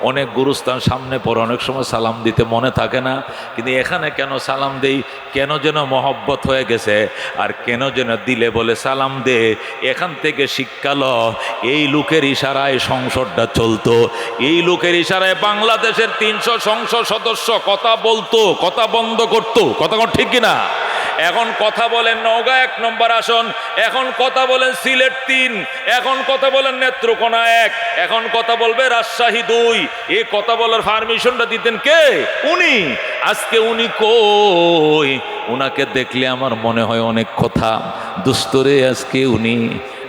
অনেক গুরুস্থান সামনে পড়ে, অনেক সময় সালাম দিতে মনে থাকে না, কিন্তু এখানে কেন সালাম দেই? কেন যেন মহব্বত হয়ে গেছে, আর কেন যেন দিলে বলে সালাম দে। এখান থেকে শিক্ষাল এই লোকের ইশারায় সংসদটা চলতো, এই লোকের ইশারায় বাংলাদেশের 300 সংসদ সদস্য কথা বলতো, কথা বন্ধ করতো। কথা ঠিক কিনা? এখন কথা বলেন নওগাঁ 1 নম্বর আসন, এখন কথা বলেন সিলেট 3, এখন কথা বলেন নেত্রকোনা 1, এখন কথা বলবে রাজশাহী 2। এই কথা বলার পারমিশনটা দিতেন কে? উনি। আজকে উনি কই? উনাকে দেখলে আমার মনে হয় অনেক কথা। দুস্তরে আজকে উনি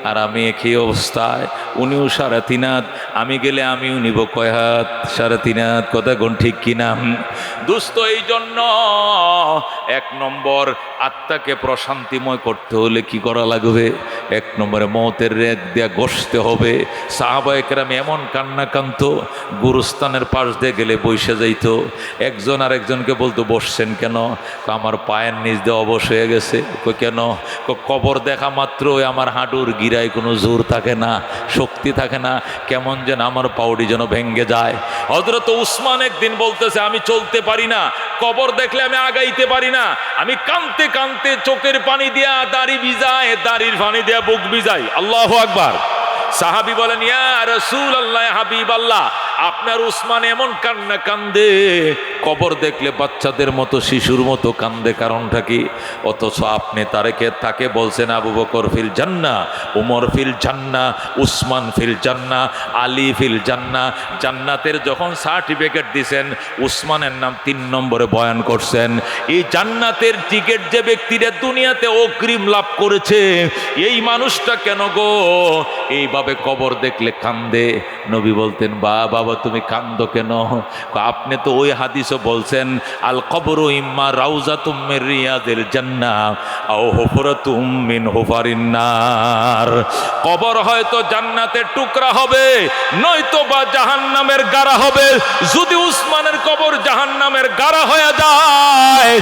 আর আমি একই অবস্থায়। উনিও 3.5 হাত, আমি গেলে আমিও নিব কয় হাত? 3.5 হাত। কথা কোন ঠিক কিনা? দুস্থ এই জন্য 1 নম্বর আত্মাকে প্রশান্তিময় করতে হলে কি করা লাগবে? 1 নম্বরে মৌতের রেখ দিয়া ঘষতে হবে। সাহাবায়ে কেরাম এমন কান্না কান্ত, গুরুস্থানের পাশ দিয়ে গেলে বসে যাইত। একজন আর একজনকে বলতো বসছেন কেন? আমার পায়ের নিচ দিয়ে অবশ হয়ে গেছে। কেন? কবর দেখা মাত্রই আমার হাঁটুর গিরায় কোনো জোর থাকে না, শক্তি থাকে না, কেমন যেন আমার পাউডি যেন ভেঙ্গে যায়। হযরত উসমান একদিন বলতেছে আমি চলতে পারি না, কবর দেখলে আমি আগাইতে পারি না, আমি কাঁদতে কাঁদতে চোখের পানি দিয়া দাড়ি ভিজায়, দাড়ির পানি দিয়া বুক ভিজাই। আল্লাহু আকবার। সাহাবী বলেন ইয়া রাসূলুল্লাহ, হাবিব আল্লাহ, আপনার উসমান এমন কান্না কান্দে, কবর দেখলে বাচ্চাদের মতো শিশুর মতো কান্দে, কারণটা কি? অথচ আপনি তাকে বলছেন আবু বকর ফিল জান্নাহ, উমর ফিল জান্নাহ, উসমান ফিল জান্নাহ, আলী ফিল জান্নাহ। জান্নাতের যখন সার্টিফিকেট দিছেন, উসমানের নাম 3 নম্বরে বয়ান করছেন। এই জান্নাতের টিকিট যে ব্যক্তিরা দুনিয়াতে অগ্রিম লাভ করেছে, এই মানুষটা কেন গো এইভাবে কবর দেখলে কান্দে? নবী বলতেন বাবা তুমি কান্দো কেন? আপনি তো ওই হাদিসও বলছেন আল কবরু ইম্মা রাউজাতুম মির রিয়াদিল জান্নাহ আও হুফরাতুম মিন হুফারিন নার। কবর হয়তো জান্নাতের টুকরা হবে, নয়তো বা জাহান্নামের গাড়া হবে। যদি উসমানের কবর জাহান্নামের গাড়া হয়ে যায়,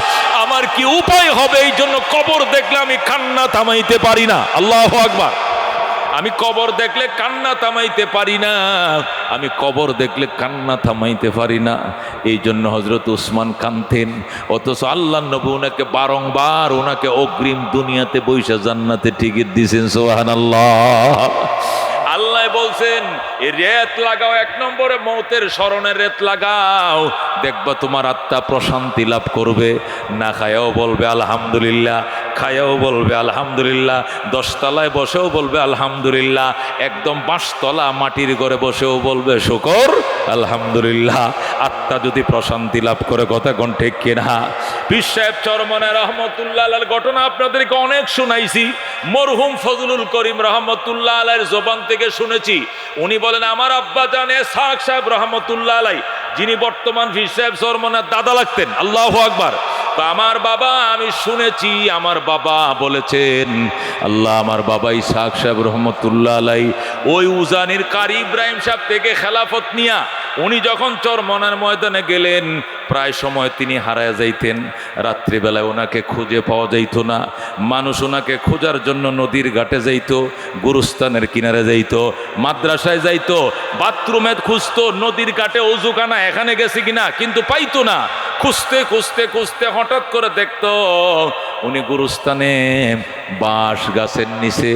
আমার কি উপায় হবে? এই জন্য কবর দেখলে আমি কান্না থামাইতে পারি না। আল্লাহু আকবার। আমি কবর দেখলে কান্না থামাইতে পারি না, আমি কবর দেখলে কান্না থামাইতে পারি না। এই জন্য হযরত উসমান কাঁদতেন। অথচ আল্লাহ নবী ওনাকে বারংবার ওনাকে অগ্রিম দুনিয়াতে বৈশা জান্নাতে টিকিট দিয়েছেন। সুবহানাল্লাহ। আল্লাহ বলছেন বলছেন এই রেত লাগাও, 1 নম্বরে মৌতের স্মরণে রেত লাগাও, দেখবা তোমার আত্মা প্রশান্তি লাভ করবে। না খায়াও বলবে আলহামদুলিল্লাহ, খায়াও বলবে আলহামদুলিল্লাহ, 10 তলায় বসেও বলবে আলহামদুলিল্লাহ, একদম 5 তলা মাটির ঘরে বসেও বলবে শুকর আলহামদুলিল্লাহ। আত্মা যদি প্রশান্তি লাভ করে, কথা কোন ঠিক কিনা? পীর সাহেব চরমনে রহমতুল্লাহ আলাইহির ঘটনা আপনাদেরকে অনেক শুনাইছি। মরহুম ফজলুল করিম রহমতুল্লাহ আলাইহির জবান থেকে শুনেছি। উনি বলেন আমার আব্বা জান ইসহাক সাহেব রহমতুল্লাহ আলাইহি, যিনি বর্তমান পীর সাহেব চরমনের দাদা লাগতেন, আল্লাহু আকবার, আমার বাবা, আমি শুনেছি আমার বাবা বলেছেন, আল্লাহ আমার বাবা ইসহাক সাহেব রহমতুল্লাহ আলাইহি ওই উজানির কারি ইব্রাহিম সাহেব থেকে খেলাফত নিয়া উনি যখন চরমনের ময়দানে গেলেন, প্রায় সময় তিনি হারায় যাইতেন। রাত্রিবেলায় ওনাকে খুঁজে পাওয়া যাইত না। মানুষ ওনাকে খোঁজার জন্য নদীর ঘাটে যাইত, গুরুস্থানের কিনারে যাইত, মাদ্রাসায় যাইত, বাথরুমে খুঁজতো, নদীর ঘাটে অজুখানা এখানে গেছে কিনা, কিন্তু পাইতো না। খুঁজতে খুঁজতে খুঁজতে হঠাৎ করে দেখতো উনি গুরুস্থানে বাঁশ গাছের নিচে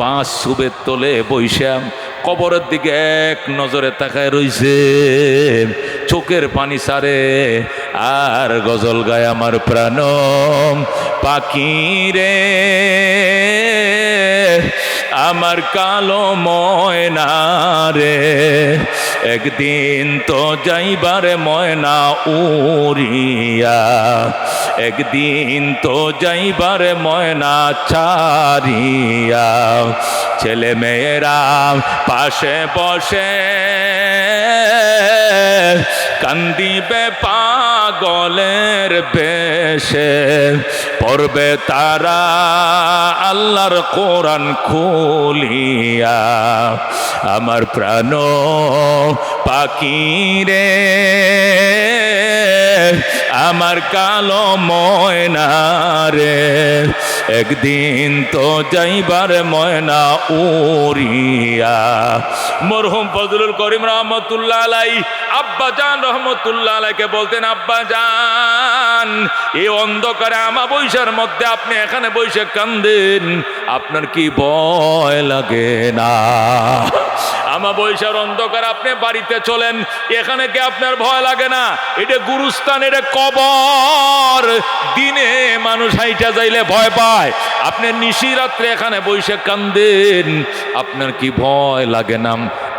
বাঁশ সুবের তোলে বৈশাম কবরের দিকে এক নজরে তাকায় রইছে, চোখের পানি সারে আর গজল গায় আমার প্রাণ পাখি রে, আমার কালো ময়না রে, একদিন তো যাইবারে ময়না উড়িয়া, একদিন তো যাইবারে ময়না ছাড়িয়া, ছেলে মেয়েরা পাশে বসে কান্দিবে পাগলের বেশে, পড়বে তারা আল্লাহর কোরআন খুলিয়া, আমার প্রাণ পাখি রে, আমার কালো ময়না রে, একদিন তো যাইবার ময়না উড়িয়া। মরহুম ফজলুল করিম রহমতুল্লাহ আলাইহি আব্বা জান রহমতুল্লাহ আলাইহিকে বলতেন, আব্বা জান এই অন্ধকারে আমাবস্যার মধ্যে আপনি এখানে বসে কান্দেন, আপনার কি ভয় লাগে না? আমাবস্যার অন্ধকার আপনি বাড়িতে চলেন, এখানে কি আপনার ভয় লাগে না? এটা গুরুস্থান, এটা কবর। দিনে মানুষ হাইটা যাইলে ভয় পায়, আপনি নিশি রাত্রে এখানে বসে কান্দেন, আপনার কি ভয় লাগে না?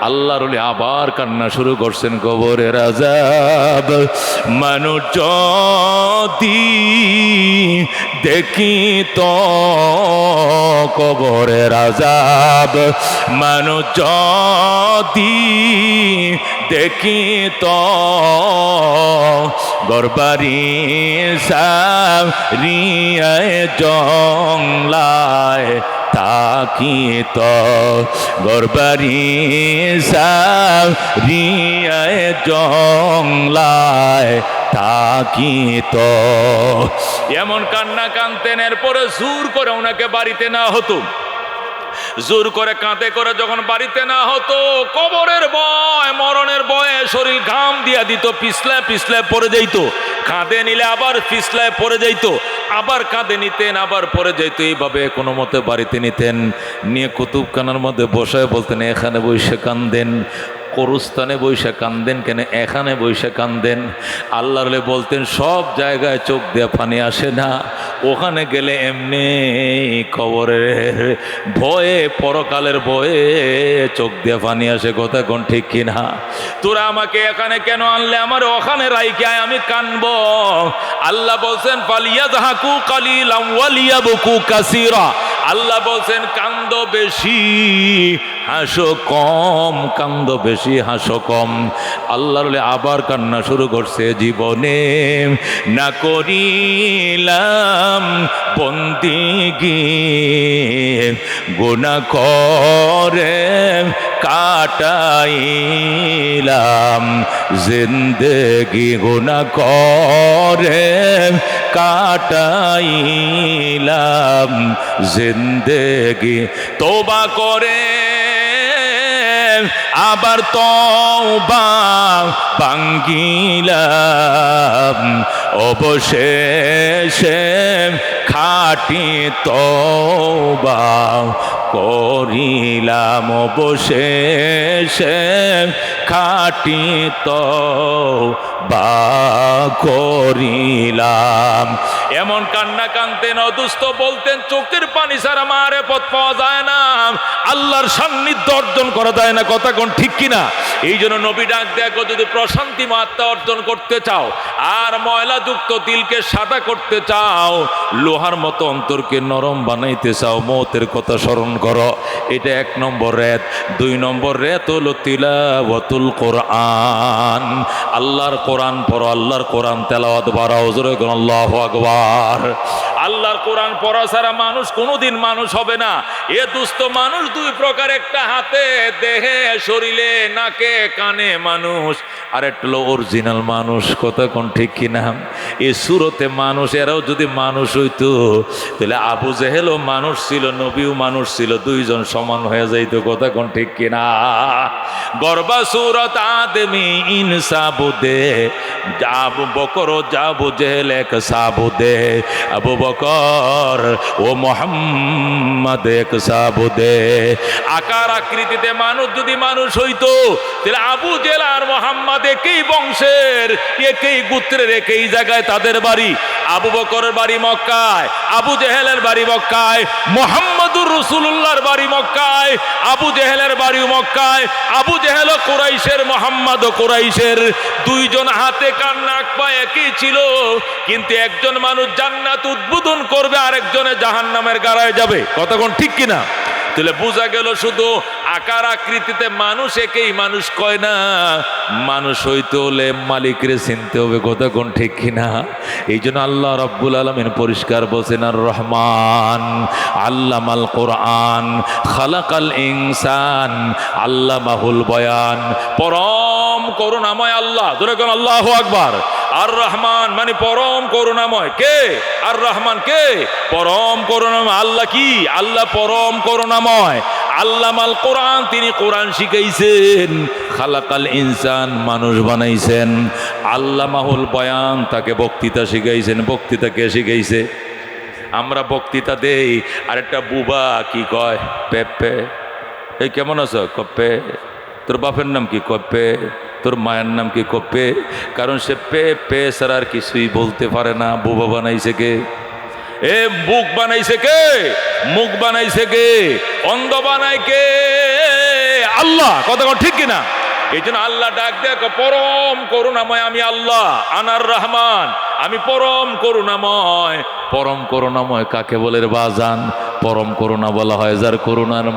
আল্লাহর ওলি আবার কান্না শুরু করছেন, কবরের আযাব মানুষ যদি দেখি তো, কবরের আযাব মানুষ যদি দেখি তো, গরবারি সারিয়ায় জংলায় তাকি তো, গরবারি সারিয়ায় জংলায় তাকি তো। এমন কান্না কানতেন। এরপরে জোর করে ওনাকে বাড়িতে না হতো, জোর করে কাঁধে করে যখন বাড়িতে না হতো, কবরের ভয় মরণের ভয়ে শরীর ঘাম দিয়া দিত, পিছলায় পিছলায় পড়ে যাইত, কাঁধে নিলে আবার পিছলায় পড়ে যাইত, আবার কাঁধে নিতেন, আবার পড়ে যাইত, এইভাবে কোনো মতে বাড়িতে নিতেন, নিয়ে কুতুবখানার মধ্যে বসায় বলতেন, এখানে বসে কান্দেন, কবরস্থানে বসে কান্দেন কেন, এখানে বসে কান্দেন। আল্লাহর বলতেন সব জায়গায় চোখ দিয়ে পানি আসে না, ওখানে গেলে এমনি কবরের ভয়ে, পরকালের ভয়ে চোখ দিয়ে পানি আসে, কথা কোন ঠিক কিনা? তোরা আমাকে এখানে কেন আনলে, আমার ওখানে রাইকে আমি কানবো। আল্লাহ বলছেন ফালিয়াযহাকু কালিলাম ওয়ালিয়াবকু কাসীরা, আল্লাহ বলছেন কান্দ বেশি হাসো কম, কান্দ বেশি হাসো কম। আল্লাহর আবার কান্না শুরু করছে, জীবনে না করিলাম বন্দিগি, গুনাহ করে কাটাইলাম জিন্দেগি, গুনাহ করে কাটাইলাম জিন্দেগি, তওবা করে আবার তওবা ভাঙ্গিলাম, অবশেষে খাটি তওবা করিলাম বসে খাটি তওবা করিলাম। এমন কান্না কানতেন, অদুস্থ বলতেন চোখের পানি ছাড়া মারেফত পাওয়া যায় না, আল্লাহর সান্নিধ্য অর্জন করা যায় না। কথা কোন ঠিক কিনা? এই জন্য নবী ডাক দেখো, যদি প্রশান্তি মাত্রা অর্জন করতে চাও আর ময়লাযুক্ত দিলকে সাদা করতে চাও, লোহার মতো অন্তরকে নরম বানাইতে চাও, মৌতের কথা স্মরণ করো। এটা 1 নম্বর রেত। 2 নম্বর রেত হলো তিলাওয়াতুল কোরআন। আল্লাহর কোরআন পড়ো, আল্লাহর কোরআন তেলাওয়াত বাড়াও। জোরে বলুন আল্লাহু আকবার। আল্লাহর কোরআন পড়া ছাড়া মানুষ কোনোদিন মানুষ হবে না। এ দুস্থ মানুষ 2 প্রকার, একটা হাতে, দেহে, শরীরে, নাকে, কানে মানুষ, আর একটা হলো অরিজিনাল মানুষ। কথা কোন ঠিক কিনা? এই সুরতে মানুষ, এরাও যদি মানুষ হইতো তাহলে আবু জেহেলও মানুষ ছিল, নবীও মানুষ ছিল, 2 জন সমান হয়ে যাইতো। কথা কোন ঠিক কিনা? গর্বা সুরত আদমি ইনসাবুদে, আবু বকর আবু জেহেল এক সাবুদে, আবু বকর ও মোহাম্মদ এক সাবুদে। আকার আকৃতিতে মানুষ যদি মানুষ হইতো তাহলে আবু জেহেল আর মোহাম্মদ একই বংশের, একই গোত্রের, একই জায়গায় তাদের বাড়ি। আবু বকরের বাড়ি মক্কায়, আবু জেহেলের বাড়ি মক্কায়, মুহাম্মদুর রাসূলুল্লাহর বাড়ি মক্কায়, আবু জেহেলের বাড়ি মক্কায়। আবু জেহেল কুরাইশের, মুহাম্মদ কুরাইশের। 2 জন হাতে কান নাক পা একই ছিল, কিন্তু একজন মানুষ জান্নাত উদ্বোধন করবে, আরেকজনে জাহান্নামের গাড়ায় যাবে। কথা কোন ঠিক কিনা? তাহলে বোঝা গেল শুধু আকার আকৃতিতে মানুষ একই মানুষ কয় না, মানুষ হইতে হলে মালিকরে চিনতে হবে। কথা কোন ঠিক কিনা? এই জন্য আল্লাহ রাব্বুল আলামিন পরিষ্কার বলছেন, আর রহমান আল্লামাল কোরআন খালাকাল ইনসান আল্লামাহুল বয়ান। পরম করুণাময় আল্লাহ, ধরে কোন আল্লাহু আকবার। আর রহমান মানে পরম করুণাময়। কে? আর রহমান কে? পরম করুণাময়। আল্লাহ কি? আল্লাহ পরম করুণাময়। আল্লামাল কোরআন, তিনি কোরআন শিখাইছেন। খালাকাল ইনসান, মানুষ বানাইছেন। আল্লামাহুল বয়ান, তাকে বক্তৃতা শিখাইছেন। বক্তৃতা কে শিখাইছে? আমরা বক্তৃতা দেই, আর একটা বুবা কি কয়, পেপে। এই কেমন আছো? কপে। তোর বাপের নাম কি? কপে। তোর মায়ের নাম কি? কপে। কারণ সে পে পে ছাড়া আর কিছুই বলতে পারে না। বুবা বানাইছে কে? এ মুখ বানাইছে কে? মুখ বানাইছে কে? অন্ধ বানাই কে? আল্লাহ। কথা ঠিক কিনা? এই জন্য আল্লাহ ডাক দেখো, পরম করুণাময় আমি আল্লাহ। আনার রহমান, আমি পরম করুণাময়। পরম করুণাময় কাকে বলে রে বাজান? পরম করুণা বলা হয় যার করুণার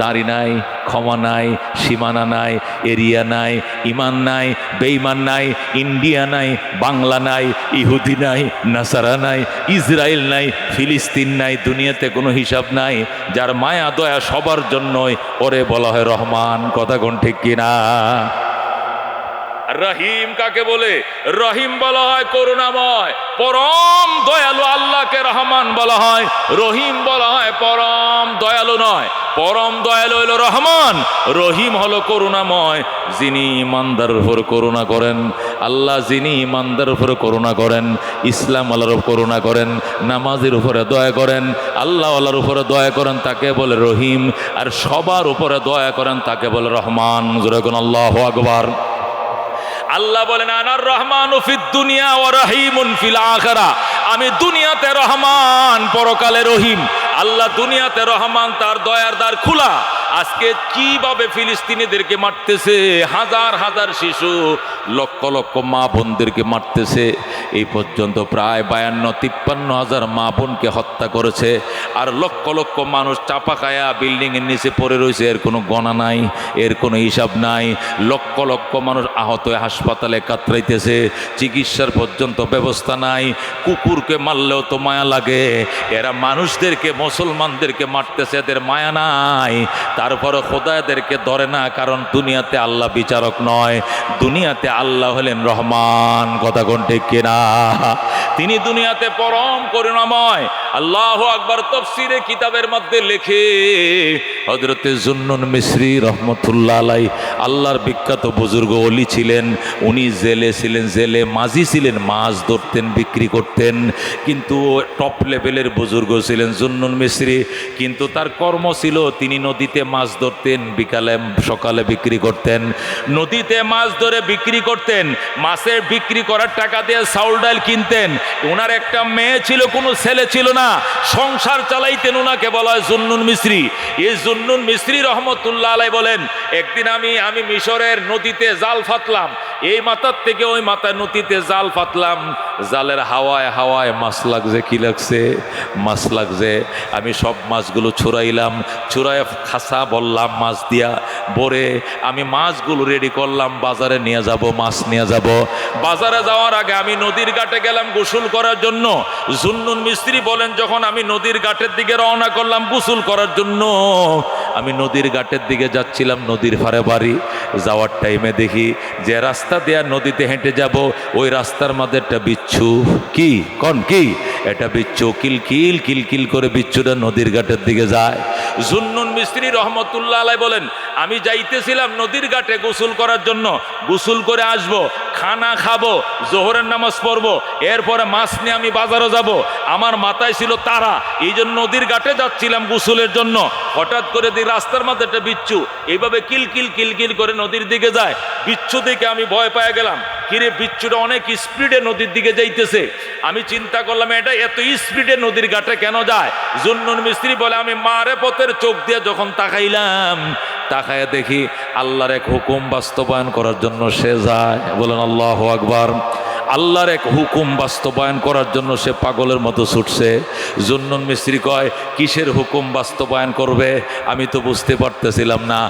দাড়ি নাই, ক্ষমা নাই, সীমানা নাই, এরিয়া নাই, ইমান নাই, বেঈমান নাই, ইন্ডিয়া নাই, বাংলা নাই, ইহুদি নাই, নাসারা নাই, ইসরায়েল নাই, ফিলিস্তিন নাই, দুনিয়াতে কোনো হিসাব নাই। যার মায়া দয়া সবার জন্যই, ওরে বলা হয় রহমান। কথা কোন ঠিক কিনা? রহিম কাকে বলে? রহিম বলা হয় করুণাময়। পরম দয়ালু আল্লাহকে রহমান বলা হয়, রহিম বলা হয় পরম দয়ালু নয়। পরম দয়ালু হলো রহমান, রহিম হলো করুণাময়। যিনি ইমানদারের উপর করুণা করেন, আল্লাহ যিনি ইমানদারের উপর করুণা করেন, ইসলাম আল্লাহর উপর করুণা করেন, নামাজের উপরে দয়া করেন, আল্লাহ আল্লাহর উপরে দয়া করেন, তাকে বলে রহিম। আর সবার উপরে দয়া করেন, তাকে বলে রহমান। জোরে কোন আল্লাহু আকবার। আল্লাহ বলেন, আনার রহমান ফিদ দুনিয়া ওয়া রহিমুন ফিল আখিরাহ। আমি দুনিয়াতে রহমান, পরকালে রহিম। আল্লাহ দুনিয়াতে রহমান, তার দয়ার দ্বার খোলা। আজকে কিভাবে ফিলিস্তিনিদেরকে মারতেছে, হাজার হাজার শিশু, লক্ষ লক্ষ মা বোনদেরকে মারতেছে। এই পর্যন্ত প্রায় 52-53 হাজার মা বোনকে হত্যা করেছে। আর লক্ষ লক্ষ মানুষ চাপা খায়া বিল্ডিংয়ের নিচে পড়ে রয়েছে, এর কোনো গণনা নাই, এর কোনো হিসাব নাই। লক্ষ লক্ষ মানুষ আহত হয়ে হাসপাতালে কাতরাইতেছে, চিকিৎসার পর্যন্ত ব্যবস্থা নাই। কুকুরকে মারলেও তো মায়া লাগে, এরা মানুষদেরকে, মুসলমানদেরকে মারতেছে, এদের মায়া নাই। তারপরে খোদাদেরকে ধরে না, কারণ দুনিয়াতে আল্লাহ বিচারক নয়, দুনিয়াতে আল্লাহ হলেন রহমান। কথা কোন ঠিক কিনা? তিনি দুনিয়াতে পরম করুণাময়। আল্লাহু আকবার। তাফসীরে কিতাবের মধ্যে লেখে হযরতে জুন্নুন মিসরি রহমতুল্লাহ আলাই আল্লাহর বিখ্যাত বুজুর্গ ওলি ছিলেন। উনি জেলে ছিলেন, জেলে মাঝি ছিলেন, মাছ ধরতেন, বিক্রি করতেন। কিন্তু টপ লেভেলের বুজুর্গ ছিলেন জুন্নুন মিসরি। কিন্তু তার কর্ম ছিল তিনি নদীতে মাছ ধরতেন, বিকালে সকালে বিক্রি করতেন। নদীতে মাছ ধরে বিক্রি করতেন, মাছের বিক্রি করার টাকা দিয়ে চাউল ডাল কিনতেন। ওনার একটা মেয়ে ছিল, কোনো ছেলে ছিল না, সংসার চালাইতেন। ওনাকে বলা হয় জুন্নুন মিসরি। এই জুন্নুন মিসরি রহমতুল্লাহ আলাই বলেন, একদিন আমি মিশরের নদীতে জাল ফাতলাম, এই মাথার থেকে ওই মাথায় নদীতে জাল ফাতলাম। জালের হাওয়ায় হাওয়ায় মাছ লাগছে। কি লাগছে? মাছ লাগছে। আমি সব মাছগুলো ছুড়াইলাম, ছুড়াই খাসা বললাম মাছ দিয়া ভরে আমি মাছগুলো রেডি করলাম, বাজারে নিয়ে যাব, মাছ নিয়ে যাব। বাজারে যাওয়ার আগে আমি নদীর ঘাটে গেলাম গোসল করার জন্য। জুন্নুন মিস্ত্রি বলেন, যখন আমি নদীর ঘাটের দিকে রওনা করলাম গোসল করার জন্য, আমি নদীর ঘাটের দিকে যাচ্ছিলাম, নদীর পাড়ে বাড়ি। যাওয়ার টাইমে দেখি যে রাস্তা দেয়া নদীতে হেঁটে যাব, ওই রাস্তার মধ্যে একটা বিচ্ছু। কি কোন কি এটা? বিচ্ছু কিলকিল কিলকিল করে বিচ্ছুটা নদীর ঘাটের দিকে যায়। জুন্নুন মিস্ত্রি রহমতুল্লাহ আলাই বলেন, আমি যাইতেছিলাম নদীর ঘাটে গোসল করার জন্য, গোসল করে আসব, খানা খাবো, জোহরের নামাজ পড়বো, এরপরে মাছ নিয়ে আমি বাজারে যাব। আমার মাথায় ছিল তারা, এই জন্য নদীর ঘাটে যাচ্ছিলাম গোসলের জন্য। হঠাৎ করে দেখি রাস্তার মধ্যে একটা বিচ্ছু এইভাবে কিলকিল কিলকিল করে নদীর দিকে যায়। বিচ্ছু দেখে আমি ভয় পেয়ে গেলাম। কিরে, বিচ্ছুটা অনেক স্পিডে নদীর দিকে যাইতেছে। আমি চিন্তা করলাম এটা এত স্পিডে নদীর ঘাটে কেন যায়? জুন্নুন মিস্ত্রি বলে, আমি মারে পথের চোখ দিয়ে যখন তাকাইলাম, তাকায় দেখি আল্লাহর এক হুকুম বাস্তবায়ন করার জন্য সে যায়। বলেন আল্লাহু আকবার। আল্লাহর এক হুকুম বাস্তবায়ন করার জন্য সে পাগলের মতো ছুটছে। জুন্নুন মিস্ত্রি কয়, কিসের হুকুম বাস্তবায়ন করবে? আমি তো বুঝতে পারতেছিলাম না।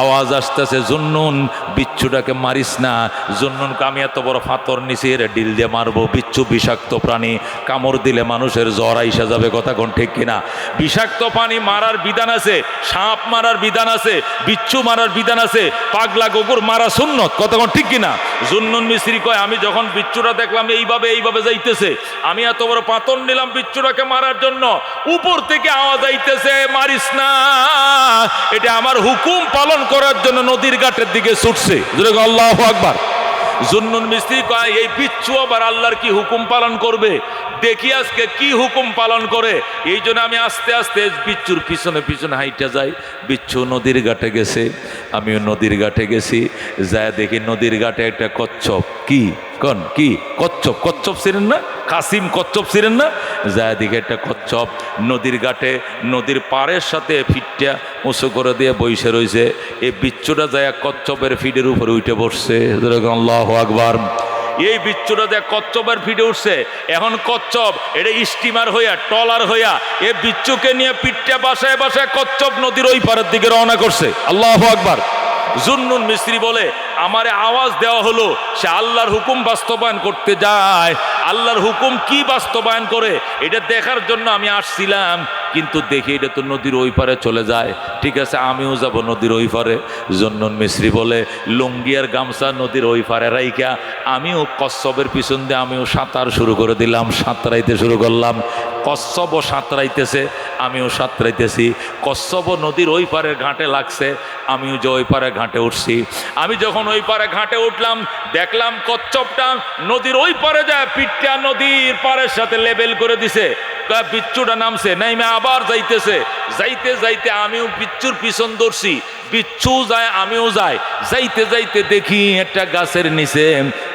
আওয়াজ আসতেছে, জুন্নুন বিচ্ছুটাকে মারিস না। জুন্নুনকে আমি এত বড় ফাতর নিছি, এর ডিল দিয়ে মারবো। বিচ্ছু বিষাক্ত প্রাণী, কামড় দিলে মানুষের জ্বর আইসা যাবে। কথা কোন ঠিক কিনা? বিষাক্ত প্রাণী মারার বিধান আছে, সাপ মারার বিধান আছে, বিচ্ছু মারার বিধান আছে, পাগলা কুকুর মারা সুন্নত। কথা কোন ঠিক কিনা? জুন্নুন মিস্ত্রি কয়, আমি যখন বিচ্ছুটা দেখলাম এইভাবে যাইতেছে, আমি এত বড় পাথর নিলাম বিচ্ছুটাকে মারার জন্য। উপর থেকে আওয়াজ আইতেছে, মারিস না, এটা আমার হুকুম পালন করার জন্য নদীর ঘাটের দিকে ছুটছে। আল্লাহু আকবার। জুন্নুন মিস্ত্রি কয়, এই বিচ্ছু আবার আল্লাহর কি হুকুম পালন করবে? দেখি আজকে কি হুকুম পালন করে। এই জন্য আমি আস্তে আস্তে বিচ্ছুর পিছনে পিছনে হাইটা যাই। বিচ্ছু নদীর ঘাটে গেছে, আমিও নদীর ঘাটে গেছি। যায় দেখি নদীর ঘাটে একটা কচ্ছপ। কি কোন কি? কচ্ছপ। কচ্ছপ ছিলেন না? কাসিম কচ্ছপ ছিলেন না? যায় দেখি একটা কচ্ছপ নদীর ঘাটে, নদীর পাড়ের সাথে ফিটটা উঁচু করে দিয়ে বইসে রয়েছে। এই বিচ্ছুটা যায় কচ্ছপের ফিডের উপরে উঠে বসছে। আল্লাহু আকবার। এই বিচ্ছুটা যে কচ্ছপের ফিডে উঠছে, এখন কচ্ছপ এটা স্টিমার হইয়া, টলার হইয়া এই বিচ্ছুকে নিয়ে পিঠটা বাসায় বাসায় কচ্ছপ নদীর ওই পারের দিকে রওনা করছে। আল্লাহু আকবার। জুন্নুন মিস্ত্রি বলে, আমারে আওয়াজ দেওয়া হলো, সে আল্লাহর হুকুম বাস্তবায়ন করতে যায়। আল্লাহর হুকুম কি বাস্তবায়ন করে এটা দেখার জন্য আমি আসছিলাম, কিন্তু দেখি এটা তো নদীর ওই পারে চলে যায়। ঠিক আছে, আমিও যাব নদীর ওই পারে। জুন্নুন মিস্ত্রি বলে, লুঙ্গি আর গামছা নদীর ওই পারে রাইখা আমিও কচ্ছপের পিছন দিয়ে আমিও সাঁতার শুরু করে দিলাম, সাঁতরাইতে শুরু করলাম। কচ্ছপও সাঁতরাইতেছে, আমিও সাঁতরাইতেছি। কচ্ছপও নদীর ওই পারের ঘাটে লাগছে, আমিও যে ওই পারে ঘাটে উঠছি। আমি যখন ওই পারে ঘাটে উঠলাম, দেখলাম কচ্ছপটা নদীর ওই পারে যায়, পিঠটা নদীর পাড়ের সাথে লেবেল করে দিছে। বিচ্ছুটা নামছে, নাইমে আবার যাইতেছে। যাইতে যাইতে আমিও বিচ্ছুর পিছন ধরছি। বিচ্ছু যায়, আমিও যাই। যাইতে যাইতে দেখি একটা গাছের নিচে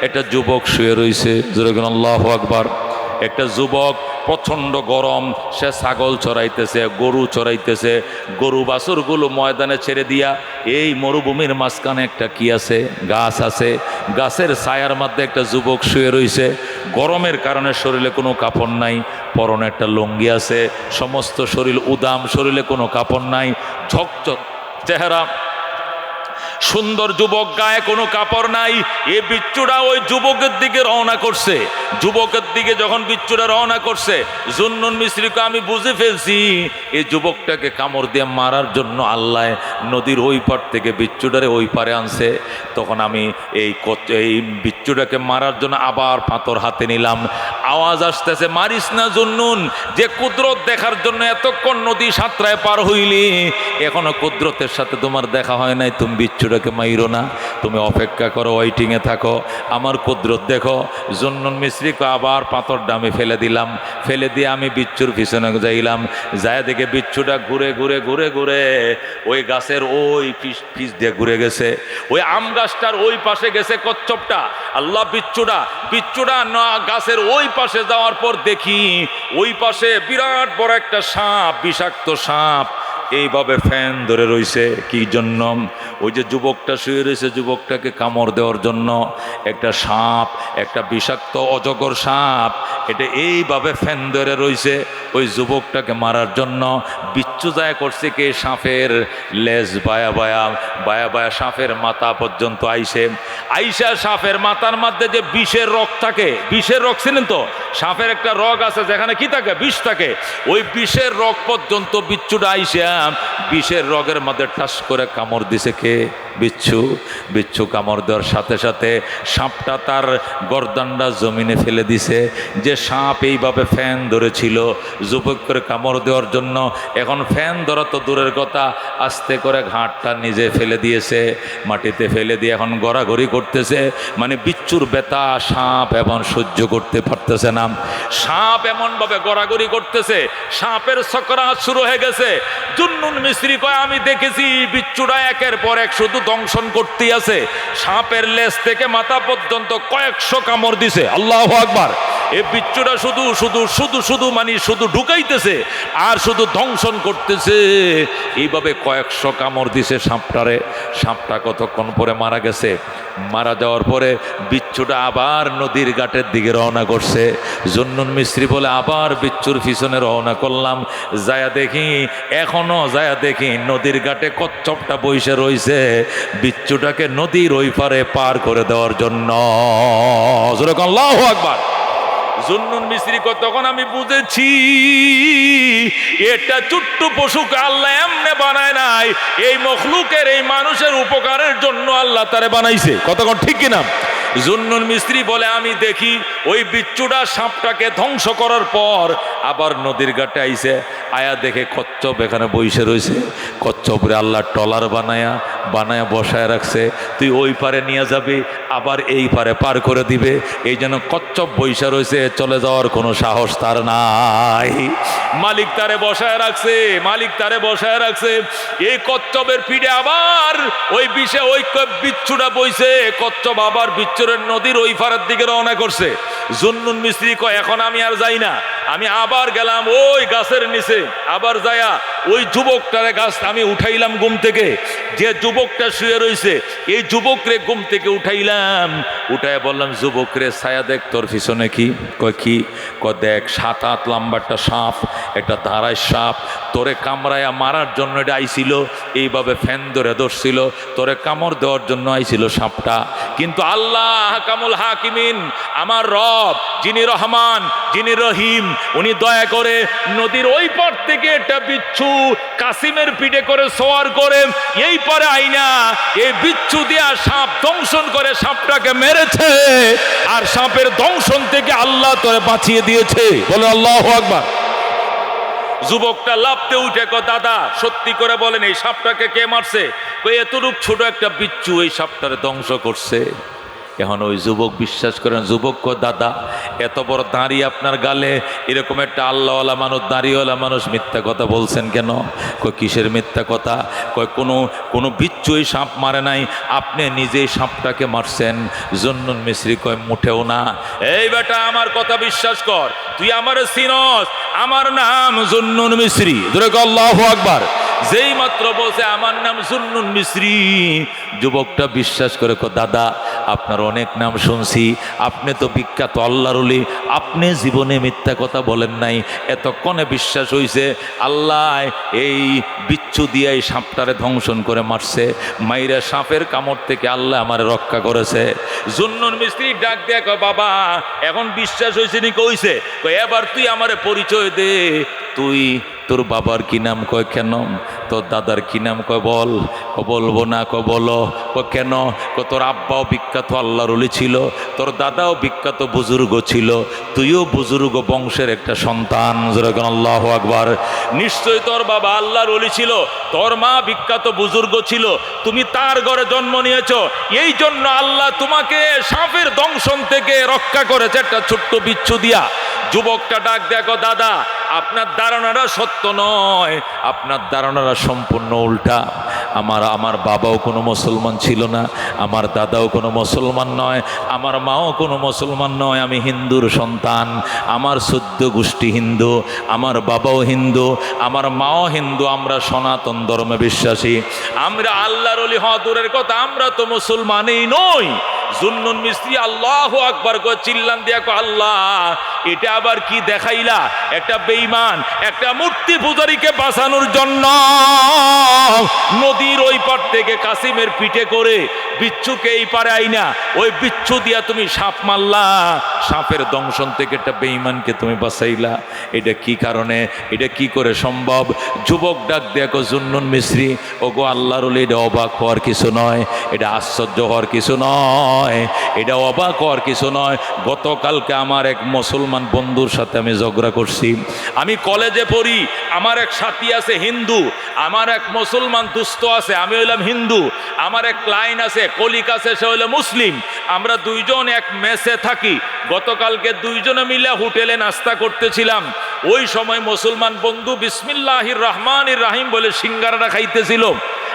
একটা যুবক শুয়ে রয়েছে। আল্লাহু আকবার। একটা যুবক, প্রচণ্ড গরম, সে ছাগল চড়াইতেছে, গরু চড়াইতেছে। গরু বাছুরগুলো ময়দানে ছেড়ে দিয়া এই মরুভূমির মাঝখানে একটা কি আছে? গাছ আছে। গাছের ছায়ার মধ্যে একটা যুবক শুয়ে রয়েছে। গরমের কারণে শরীরে কোনো কাপড় নাই, পরনে একটা লুঙ্গি আছে, সমস্ত শরীর উদাম, শরীরে কোনো কাপড় নাই, ঝকঝক চেহারা, সুন্দর যুবক, গায়ে কোনো কাপড় নাই। এ বিচ্ছুটা ওই যুবকের দিকে রওনা করছে। যুবকের দিকে যখন বিচ্ছুটা রওনা করছে, জুন্নুন মিস্ত্রিকে আমি বুঝে ফেলছি এই যুবকটাকে কামড় দিয়ে মারার জন্য আল্লাহ নদীর ওই পার থেকে বিচ্ছুটারে ওই পারে আনছে। তখন আমি এই বিচ্ছুটাকে মারার জন্য আবার পাথর হাতে নিলাম। আওয়াজ আসতেছে, মারিস না জুন্নুন, যে কুদরত দেখার জন্য এতক্ষণ নদী সাঁতরায় পার হইলি, এখনো কুদরতের সাথে তোমার দেখা হয় নাই, তুমি বিচ্ছুটাকে মাইরো না, তুমি অপেক্ষা করো, ওয়েটিংয়ে থাকো, আমার কুদরত দেখো। জুন্নুন মিস্ত্রিকে আবার পাথর ডামে ফেলে দিলাম, ফেলে দিয়ে আমি বিচ্ছুর পিছনে যাইলাম, যায় দেখে বিচ্ছুটা ঘুরে ঘুরে ঘুরে ঘুরে ওই গাছের ওই পিছ দিয়ে ঘুরে গেছে, ওই আম গাছটার ওই পাশে গেছে কচ্ছপটা। আল্লাহ, বিচ্ছুটা না গাছের ওই পাশে যাওয়ার পর দেখি ওই পাশে বিরাট বড় একটা সাপ, বিষাক্ত সাপ এইভাবে ফ্যান ধরে রইছে। কি জন্য? ওই যে যুবকটা শুয়ে রয়েছে, যুবকটাকে কামড় দেওয়ার জন্য একটা সাপ, একটা বিষাক্ত অজগর সাপ, এটা এইভাবে ফ্যান ধরে রইছে ওই যুবকটাকে মারার জন্য। বিচ্ছু যায় করছে কি, সাপের লেজ বায়া বায়া বায়া বায়া সাপের মাথা পর্যন্ত আইসা সাপের মাথার মধ্যে যে বিষের রগ থাকে, বিষের রগ ছিলেন তো, সাপের একটা রগ আছে যেখানে কি থাকে, বিষ থাকে, ওই বিষের রগ পর্যন্ত বিচ্ছুটা আইসা বিষের রগের মধ্যে ঠাস করে কামড় দিছে। কে? বিচ্ছু কামড় দেওয়ার সাথে সাথে সাপটা তার গর্দানটা জমিনে ফেলে দিছে। যে সাপ এইভাবে ফ্যান ধরেছিল যুবক করে কামড় দেওয়ার জন্য, এখন ফ্যান ধরা তো দূরের কথা, আস্তে করে ঘাটটা নিজে ফেলে দিয়েছে, মাটিতে ফেলে দিয়ে এখন গড়াগড়ি করতেছে। মানে বিচ্ছুর ব্যথা সাপ এমন সহ্য করতে পারতেছে না, সাপ এমনভাবে গড়াগড়ি করতেছে, সাপের সকরাত শুরু হয়ে গেছে। জুন্নুন মিস্ত্রি কয়, আমি দেখেছি বিচ্ছুটা একের পর এক শুধু দংশন করতেই আছে, সাপের লেজ থেকে মাথা পর্যন্ত কয়েকশো কামড় দিছে। আল্লাহু আকবার। এই বিচ্ছুটা শুধু শুধু শুধু শুধু মানে শুধু ঢুকাইতেছে আর শুধু দংশন করতেছে, এইভাবে কয়েকশো কামড় দিছে সাপটারে। সাপটা কতক্ষণ পরে মারা গেছে। মারা যাওয়ার পরে বিচ্ছুটা আবার নদীর ঘাটের দিকে রওনা করছে। জুন্নুন মিস্ত্রি বলে, আবার বিচ্ছুর পিছনে রওনা করলাম, যায়া দেখি নদীর ঘাটে কচ্ছপটা বইসে রইছে বিচ্ছুটাকে নদীর ওই পারে পার করে দেওয়ার জন্য। আল্লাহু আকবার। জুন্নুন মিস্ত্রি কয়, তখন আমি বুঝেছি এটা ছোট্ট পশুকে আল্লাহ এমনে বানায় নাই, এই মখলুকের, এই মানুষের উপকারের জন্য আল্লাহ তারে বানাইছে। কতক্ষণ ঠিক কিনা? জুন্নুন মিস্ত্রি বলে, আমি দেখি ওই বিচ্ছুটা সাপটাকে ধ্বংস করার পর আবার নদীর ঘাটে আইছে, আয়া দেখে কচ্ছপ এখানে বসে রয়েছে। কচ্ছপরে আল্লাহ টলার বানায়া বসায় রাখছে, তুই ওই পারে নিয়ে যাবি, আবার এই পারে পার করে দিবে, এই জন্য কচ্ছপ বইসা রয়েছে, চলে যাওয়ার কোনো সাহস তার নাই। মালিক তারে বসায় রাখছে। এই কচ্ছপের পিঠে আবার ওই বিষে ওই বিচ্ছুটা বইছে, কচ্ছপ আবার বিচ্ছুরের নদীর ওই পারের দিকে রওনা করছে। জুন্নুন মিস্ত্রি কয়, এখন আমি আর যাই না, আমি আবার গেলাম ওই গাছের নিচে, আবার যায়া ওই যুবকটারে গাছ আমি উঠাইলাম ঘুম থেকে, যে যুবকটা শুয়ে রয়েছে এই যুবকরে ঘুম থেকে উঠাইলাম, উঠায় বললাম, যুবকরে ছায়া দেখ তোর পিছনে কি? কয় দেখ 7 হাত লম্বা একটা সাপ, একটা ধারায় সাপ, তোরে কামড়ায়া মারার জন্য এটা আইছিল, এইভাবে ফ্যান ধরে ধরছিল, তোরে কামড় দেওয়ার জন্য আইছিল সাপটা। কিন্তু আল্লাহ হাকামুল হাকিমিন, আমার রব যিনি রহমান যিনি রহিম, উনি দয়া করে নদীর ওই পার থেকে একটা বিচ্ছু কাসিমের পিঠে করে সওয়ার করে এই পারে আইনা এই বিচ্ছু দিয়া সাপ দংশন করে সাপটাকে মেরেছে, আর সাপের দংশন থেকে আল্লাহ তোরে বাঁচিয়ে দিয়েছে। বলে আল্লাহু আকবার। যুবকটা লাফতে উঠে কয়, দাদা সত্যি করে বলেন এই সাপটাকে কে মারছে? কই এতটুক ছোট একটা বিচ্ছু এই সাপটারে ধ্বংস করছে। এখন ওই যুবক বিশ্বাস করেন, যুবক কয়, দাদা এত বড় দাঁড়িয়ে আপনার গালে, এরকম একটা আল্লাহওয়ালা মানুষ, দাঁড়িয়েওয়ালা মানুষ মিথ্যা কথা বলছেন কেন? কয় কিসের মিথ্যা কথা? কয় কোনো বিচ্ছু এই সাপ মারে নাই, আপনি নিজেই সাপটাকে মারছেন। জুন্নুন মিস্ত্রি কয়, মুঠেও না। এই বেটা আমার কথা বিশ্বাস কর, তুই আমারে চিনস, আমার নাম জুন্নুন মিস্ত্রি। ধরে কয় আল্লাহু আকবার। যেই মাত্র বলছে আমার নাম জুন্নুন মিস্ত্রি, যুবকটা বিশ্বাস করে কয়, দাদা আপনার অনেক নাম শুনছি, আপনি তো বিখ্যাত আল্লাহর ওলি, আপনি জীবনে মিথ্যা কথা বলেন নাই, এতক্ষণে বিশ্বাস হইছে আল্লাহ এই বিচ্ছু দিয়ে এই সাপটারে ধ্বংসন করে মারছে, মাইরা সাপের কামড় থেকে আল্লাহ আমারে রক্ষা করেছে। জুন্নুন মিস্ত্রি ডাক দিয়ে কয়, বাবা এখন বিশ্বাস হয়েছে নি? কইছে, এবার তুই আমারে পরিচয় দে, তুই তোর বাবার কি নাম? কয় কেন? তোর দাদার কি নাম? কয় বল। বলবো না। বলো। কেন? তোর আব্বাও বিখ্যাত আল্লাহর ওলি ছিল, তোর দাদাও বিখ্যাত বুজুর্গ ছিল, তুইও বুজুর্গ বংশের একটা সন্তান। আল্লাহু আকবার। নিশ্চয়ই তোর বাবা আল্লাহর ওলি ছিল, তোর মা বিখ্যাত বুজুর্গ ছিল, তুমি তার ঘরে জন্ম নিয়েছো, এই জন্য আল্লাহ তোমাকে সাপের দংশন থেকে রক্ষা করেছে একটা ছোট্ট বিচ্ছু দিয়া। যুবকটা ডাক দেখো, দাদা আপনার ধারণাটা সত্য নয়, আপনার ধারণাটা সম্পূর্ণ উল্টা। আমার বাবাও কোনো মুসলমান ছিল না, আমার দাদাও কোনো মুসলমান নয়, আমার মাও কোনো মুসলমান নয়, আমি হিন্দুর সন্তান। আমার 14 গোষ্ঠী হিন্দু, আমার বাবাও হিন্দু, আমার মাও হিন্দু, আমরা সনাতন ধর্মে বিশ্বাসী। আমরা আল্লাহর ওলি হওয়া দূরের কথা, আমরা তো মুসলমানই নই। জুন্নুন মিস্ত্রি আল্লাহু আকবার করে চিল্লান দিয়া কো, আল্লাহ এটা আবার কি দেখাইলা? একটা বেঈমান, একটা মূর্তি পূজারীকে বাঁচানোর জন্য নদীর ওই পার থেকে কাসিমের পিঠে করে বিচ্ছুকে এই পারে আইনা ওই বিচ্ছু দিয়া তুমি সাপ মারলা, সাপের দংশন থেকে একটা বেঈমানকে তুমি বাঁচাইলা। এটা কি কারণে? এটা কি করে সম্ভব? যুবক ডাক দেখো, জুন্নুন মিস্ত্রি, ওগো আল্লাহর ওলি, এটা অবাক হওয়ার কিছু নয়, এটা আশ্চর্য হওয়ার কিছু নয়, এটা অবাক হওয়ার কিছু নয়। গতকালকে আমার এক মুসলমান বন্ধুর সাথে আমি ঝগড়া করছি। আমি কলেজে পড়ি, আমার এক সাথী আছে হিন্দু, আমার এক মুসলমান দুস্থ আছে, আমি হইলাম হিন্দু, আমার এক ক্লায়েন্ট আছে, কলিগ আছে, সে হইলো মুসলিম। আমরা দুইজন এক মেসে থাকি। গতকালকে দুইজনে মিলে হোটেলে নাস্তা করতেছিলাম। ওই সময় মুসলমান বন্ধু বিসমিল্লাহির রহমানির রাহিম বলে সিঙ্গারাটা খাইতেছিল,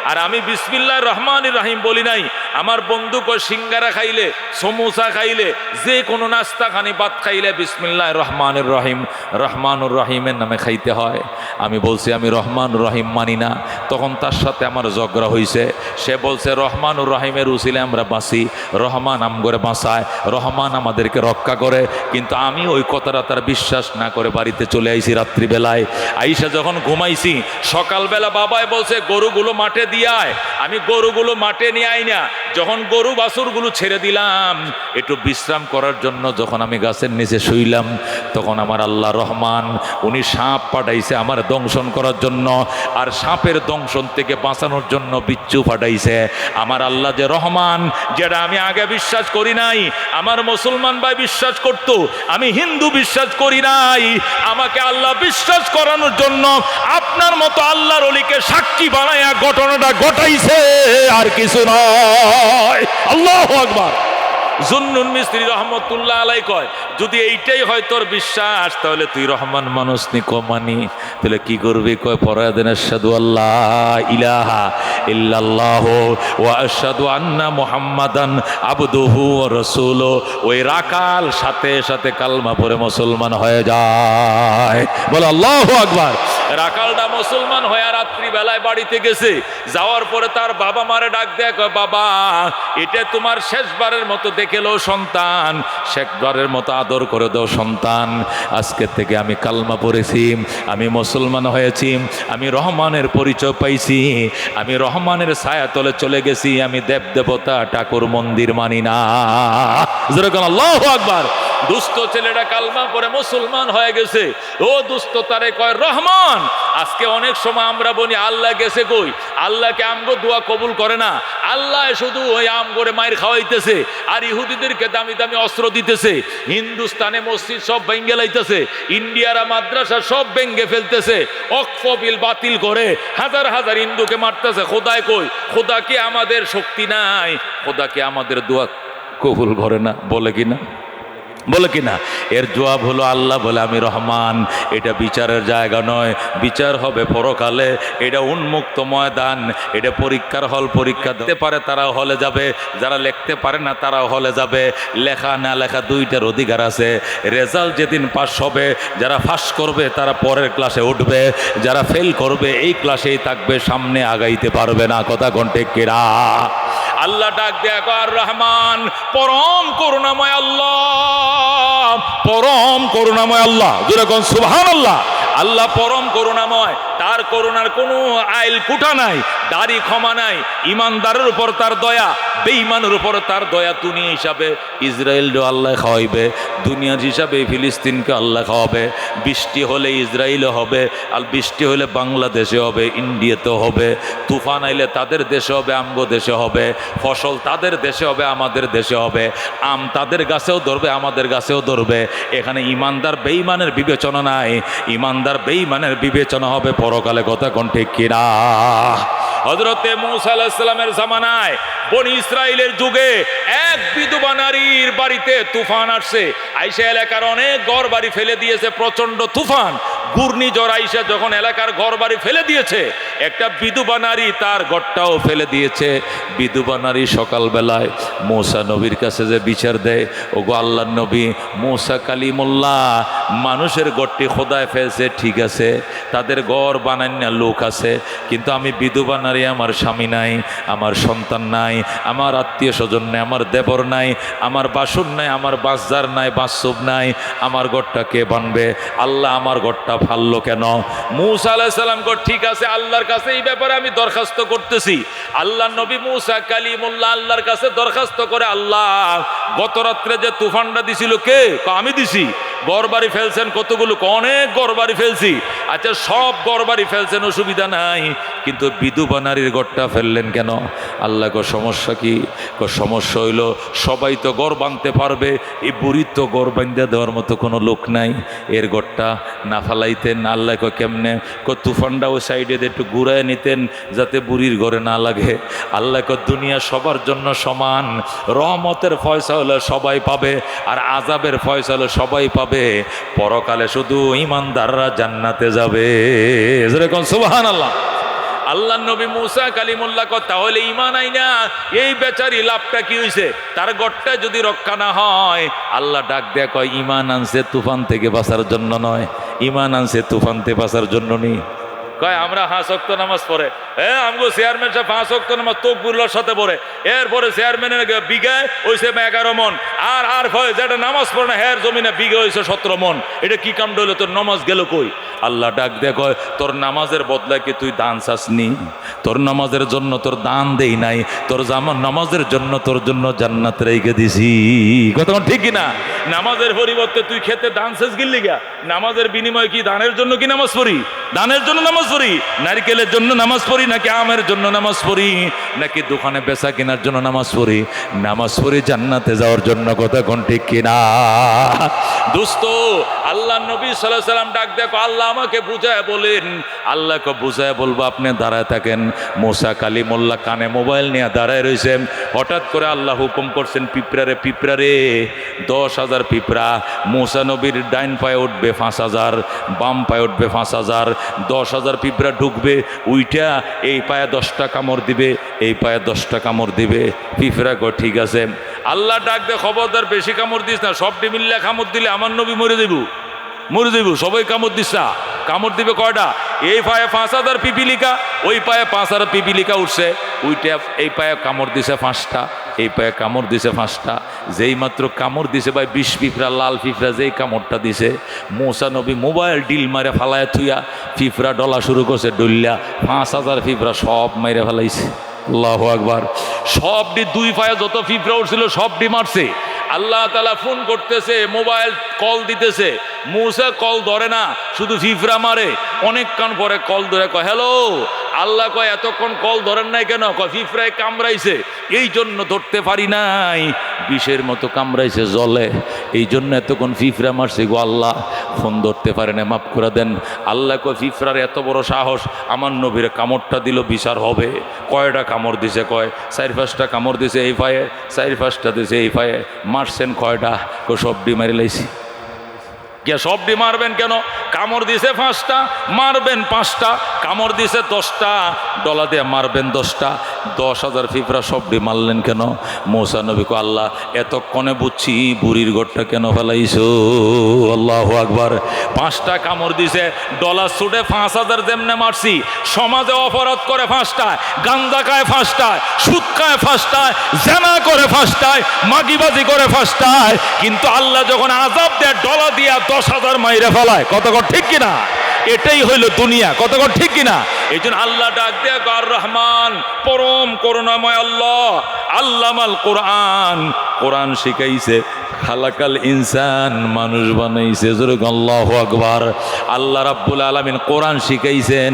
আর আমি বিসমিল্লাহির রহমানির রাহিম বলি নাই। আমার বন্ধু কয়, সিঙ্গারা খাইলে, সমোসা খাইলে, যে কোনো নাস্তা খানি ভাত খাইলে বিসমিল্লাহির রহমানির রহিম, রহমানুর রহিমের নামে খাইতে হয়। আমি বলছি আমি রহমানুর রহিম মানি না। তখন তার সাথে আমার ঝগড়া হয়েছে। সে বলছে রহমানুর রহিমের উসিলে আমরা বাঁচি, রহমান আমগরে বাঁচায়, রহমান আমাদেরকে রক্ষা করে। কিন্তু আমি ওই কথাটা তার বিশ্বাস না করে বাড়িতে চলে আইছি রাত্রিবেলায়। আইসা যখন ঘুমাইছি, সকালবেলা বাবাই বলছে গরুগুলো মাঠে দিয়ায়। আমি গরুগুলো মাঠে নিয়ে আই না, যখন গরু বাছুরগুলো ছেড়ে দিলাম একটু বিশ্রাম করার জন্য, যখন আমি গাছের নিচে শুইলাম, তখন আমার আল্লাহ রহমান উনি সাপ পাঠাইছে আমার দংশন করার জন্য, আর সাপের দংশন থেকে বাঁচানোর জন্য বিচ্ছু পাঠাইছে। আমার আল্লাহ যে রহমান, যেটা আমি আগে বিশ্বাস করি নাই, আমার মুসলমান ভাই বিশ্বাস করত, আমি হিন্দু বিশ্বাস করি নাই, আমাকে আল্লাহ বিশ্বাস করানোর জন্য আপনার মতো আল্লাহর ওলিকে সাক্ষী বানায়া ঘটনাটা ঘটাইছে, আর কিছু নয়। আল্লাহু আকবার। জুন্নুন মিস্ত্রি রহমতুল্লাহ আলাই কয়, যদি এইটাই হয় তোর বিশ্বাস, তাহলে তুই রহমান মানুষ নিকো মানি, তাহলে কি করবি? কয় পরায়দিন আশহাদু আল্লাহ ইলাহা ইল্লাল্লাহ ওয়া আশহাদু আন্না মুহাম্মাদান আবদুহু ওয়া রাসূলুহু। ওই রাকাল সাথে সাথে কালমা পড়ে মুসলমান হয়ে যায়। বলে আল্লাহু আকবার। রাকালটা মুসলমান হয়ে রাত্রিবেলায় বাড়িতে গেছে, যাওয়ার পরে তার বাবা মারে ডাক দেয়, কয় বাবা এটা তোমার শেষবারের মতো দেখেলো সন্তান, শেষবারের মতো আদর করে দাও সন্তান। আজকে থেকে আমি কালমা পড়েছি, আমি মুসলমান হয়েছি, আমি রহমানের পরিচয় পাইছি, আমি রহমানের ছায়াতলে চলে গেছি, আমি দেব দেবতা ঠাকুর মন্দির মানি না। যেরকম আল্লাহু আকবার। দুস্থ ছেলেটা কালমা পরে মুসলমান হয়ে গেছে। ও দুস্থ তারে কয় রহমান। আজকে অনেক সময় আমরা বলি আল্লাহ গেছে কই? আল্লাহকে আমগো দোয়া কবুল করে না, আল্লাহ শুধু ওই আম করে মায়ের খাওয়াইতেছে, আর ইহুদিদেরকে দামি দামি অস্ত্র দিতেছে, হিন্দুস্তানে মসজিদ সব ভেঙ্গে লাইতেছে, ইন্ডিয়ারা মাদ্রাসা সব ভেঙ্গে ফেলতেছে, ওয়াকফ বিল বাতিল করে হাজার হাজার হিন্দুকে মারতেছে। খোদায় কই? খোদাকে আমাদের শক্তি নাই, খোদাকে আমাদের দোয়া কবুল করে না, বলে কিনা? বলে কিনা? এর জবাব হলো আল্লাহ বলে আমি রহমান। এটা বিচারের জায়গা নয়, বিচার হবে পরকালে। এটা উন্মুক্ত ময়দান, এটা পরীক্ষার হল। পরীক্ষা দিতে পারে তারাও হলে যাবে, যারা লিখতে পারে না তারাও হলে যাবে। লেখা না লেখা দুইটার অধিকার আছে। রেজাল্ট যেদিন পাস হবে, যারা পাস করবে তারা পরের ক্লাসে উঠবে, যারা ফেল করবে এই ক্লাসেই থাকবে, সামনে আগাইতে পারবে না। কথা ঘন্টে কেরা? আল্লাহ ডাক দেয়া আর রহমান, পরম করুণাময় আল্লাহ, পরম করুণাময় আল্লাহ। যেরকম সুবহানাল্লাহ। আল্লাহ পরম করুণাময়, তার করুণার কোনো আইল কুটা নাই, দাড়ি ক্ষমা নাই। ইমানদারের উপর তার দয়া, বেঈমানের উপর তার দয়া। দুনিয়া হিসাবে ইসরায়েলও আল্লাহ খাওয়াইবে, দুনিয়ার হিসাবে ফিলিস্তিনকে আল্লাহ খাওয়াবে। বৃষ্টি হলে ইসরায়েলে হবে, আর বৃষ্টি হলে বাংলাদেশে হবে, ইন্ডিয়াতে হবে। তুফান আইলে তাদের দেশে হবে, আমগো দেশে হবে। ফসল তাদের দেশে হবে, আমাদের দেশে হবে। আম তাদের গাছেও ধরবে, আমাদের গাছেও ধরবে। এখানে ইমানদার বেঈমানের বিবেচনা নাই, ইমানদার বেঈমানের বিবেচনা হবে পরকালে। কথা কোন ঠিক কিনা? হযরতে মূসা আলাইহিস সালামের জামানায় বনি ইসরাইলের যুগে এক বিধবা নারীর বাড়িতে তুফান আসছে, আইসা এলাকার অনেক ঘর বাড়ি ফেলে দিয়েছে। প্রচন্ড তুফান, ঘূর্ণিঝড় আইসা যখন এলাকার ঘর বাড়ি ফেলে দিয়েছে, একটা বিধবা নারী তার ঘরটাও ফেলে দিয়েছে। বিধবা নারী সকালবেলায় মূসা নবীর কাছে যে বিচার দেয়, ওগো আল্লাহর নবী, মূসা কালিমুল্লাহ মানুষের ঘরটি খোদায় ফেলছে, ঠিক আছে, তাদের ঘর বানান না লোক আছে, কিন্তু আমি বিধবা নারী, আমার স্বামী নাই, আমার সন্তান নাই, আমার আত্মীয় স্বজন নাই, আমার দেবর নাই, আমার বাসুর নাই, আমার বাসজার নাই, বাসুব নাই, আমার ঘরটা কে বানবে? আল্লাহ আমার ঘরটা ফাললো কেন? মূসা আলাইহিস সালাম কো ঠিক আছে, আল্লাহর কাছে এই ব্যাপারে আমি দরখাস্ত করতেছি। আল্লাহর নবী মূসা কালিমুল্লাহ আল্লাহর কাছে দরখাস্ত করে, আল্লাহ গত রাত্রে যে তুফানটা দিছিল কে? আমি দিছি। ঘর বাড়ি ফেলছেন কতগুলো? অনেক ঘর বাড়ি ফেলছি। আচ্ছা সব ঘর বাড়ি ফেলছেন, অসুবিধা নাই, কিন্তু বিধবা নারীর ঘরটা ফেললেন কেন? আল্লাহ কো সমস্যা কি? কো সমস্যা হইল সবাই তো ঘর বাঁধতে পারবে, এই বুড়ির তো ঘর বাঁধতে দেওয়ার মতো কোনো লোক নাই, এর ঘরটা না ফালাইতেন? আল্লাহ কো কেমনে? কো তুফানটা ওই সাইডে একটু ঘুরায় নিতেন যাতে বুড়ির ঘরে না লাগে। আল্লাহ কো দুনিয়া সবার জন্য সমান, রহমতের ফয়সালা সবাই পাবে, আর আযাবের ফয়সালা সবাই পাবে। পরকালে শুধু ঈমানদাররা জান্নাতে যাবে। যেরকম সুবহানাল্লাহ। আল্লাহ নবী মূসা কালিমুল্লাহ কো তাহলে ঈমান আইনা এই বেচারি লাভটা কি হইছে? তার ঘরটা যদি রক্ষা না হয়, আল্লাহ ডাক দেয়া কয় ঈমান আনছে তুফান থেকে বাঁচার জন্য নয়, ঈমান আনছে তুফান থেকে বাঁচার জন্য নি। কয় আমরা 5 ওয়াক্ত নামাজ পড়ে, আমগো চেয়ারম্যান সাহেব 5 ওয়াক্ত নামাজ তকবীরের সাথে পড়ে, এরপরে চেয়ারম্যানের বিঘায় হইছে 11 মন, আর হয় যেটা নামাজ পড়ে না হের জমিনে বিঘা হইছে 17 মন। এটা কি কাম হইলো? তোর নামাজ গেল কই? আল্লাহ ডাক দেয়া কয় তোর নামাজের বদলায় কি তুই দান চাসনি? তোর নামাজের জন্য তোর দান দেই নাই, তোর নামাজের জন্য তোর জন্য জান্নাত রেখে দিছি। কথা ঠিক কিনা? নামাজের পরিবর্তে তুই খেতে দান শেষ গিল্লি গা, নামাজের বিনিময়ে কি দানের জন্য কি নামাজ পড়ি? দানের জন্য নামাজ পড়ি, নারকেলের জন্য নামাজ পড়ি, নাকি আমের জন্য নামাজ পড়ি, নাকি দোকানে বেচা কেনার জন্য নামাজ পড়ি? নামাজ পড়ি জান্নাতে যাওয়ার জন্য। কথা কোন ঠিক কিনা? দোস্ত, আল্লাহ নবী সাল্লাল্লাহু আলাইহি সাল্লাম ডাক দেখো, আল্লাহ আমাকে বুঝায় বলেন। আল্লাহকে বুঝায় বলবো, আপনি দাঁড়ায় থাকেন। মূসা কালিমুল্লাহ কানে মোবাইল নিয়ে দাঁড়ায় রয়েছেন। হঠাৎ করে আল্লাহ হুকুম করছেন, পিঁপড়ারে পিঁপড়ারে 10,000 পিঁপড়া। মূসা নবীর ডাইন পায়ে উঠবে 5,000, বাম পায়ে উঠবে 5,000, 10,000 পিঁপড়া ঢুকবে, উইটা এই পায়ে 10টা কামড় দিবে, এই পায়ে 10টা কামড় দিবে। পিঁপড়া কো ঠিক আছে। আল্লাহ ডাক দে, খবরদার বেশি কামড় দিস না, সব মিল্লা কামড় দিলে আমার নবী মরে দেব, মরে দেব। সবাই কামড় দিস না। কামড় দিবে কয়টা? এই পায়ে 5,000 পিপিলিকা, ওই পায়ে 5,000 পিপিলিকা উঠছে, উইটা এই পায়ে কামড় দিছে 5টা, এই পায়ে কামড় দিছে 5টা। যেই মাত্র কামড় দিছে ভাই 20 পিঁপড়া, লাল পিঁপড়া যেই কামড়টা দিছে, মূসা নবী মোবাইল ডিল মারে ফালায় থুইয়া পিঁপড়া ডলা শুরু করছে, ডলিয়া 5,000 পিঁপড়া সব মাইরে ফেলাইছে। আল্লাহু আকবার। সবটি 2 পায়ে যত পিঁপড়া উঠছিল সবটি মারছে। আল্লাহ তাআলা ফোন করতেছে, মোবাইল কল দিতেছে, মূসা কল ধরে না, শুধু পিঁপড়া মারে। অনেকক্ষণ পরে কল ধরে কয় হ্যালো। আল্লাহ কয় এতক্ষণ কল ধরেন নাই কেন? কয় পিঁপড়ায় কামড়াইছে, এই জন্য ধরতে পারি নাই, বিষের মতো কামড়াইছে জলে, এই জন্য এতক্ষণ পিঁপড়া মারছে গো আল্লাহ, ফোন ধরতে পারে না, মাফ করে দেন। আল্লাহ কয় পিঁপড়ার এত বড় সাহস, আমার নবীর কামড়টা দিল বিচার হবে। কয়টা কামড় দিছে? কয় 4-5টা কামড় দিছে এই পায়ে, 4-5টা দিছে এই পায়ে। মারছেন কয়টা? কো সবটি মেরে লাইছি। কে সবটি মারবেন কেন? কামড় দিছে 5টা, মারবেন 5টা, কামড় দিছে 10টা, ডলা দিয়ে মারবেন 10টা। 10,000 পিঁপড়া সবটি মারলেন কেন? মূসা নবী কো আল্লাহ এতক্ষণে বুঝছি বুড়ির ঘরটা কেন ফেলাইছো। আল্লাহু আকবার। 5টা কামড় দিছে, ডলা ছুটে 5,000 যেমনে মারছি। সমাজে অপরাধ করে 5টায়, গাঞ্জা খায় 5টায়, সুদ খায় 5টায়, জেনা করে 5টায়, মাগিবাজি করে 5টায়, কিন্তু আল্লাহ যখন আযাব দেয় ডলা দিয়া 10,000 মাইরে ফেলায়। কত ঠিক কিনা? এটাই হইল দুনিয়া। কতক্ষণ ঠিক কিনা? এই জন্য আল্লাহ ডাক দেয়া আর রহমান, পরম করুণাময় আল্লাহ, আল্লামাল কোরআন, কোরআন শিখাইছে, খালাকাল ইনসান, মানুষ বানাইছে। আল্লাহু আকবার। আল্লাহ রাব্বুল আলামিন কোরআন শিখাইছেন,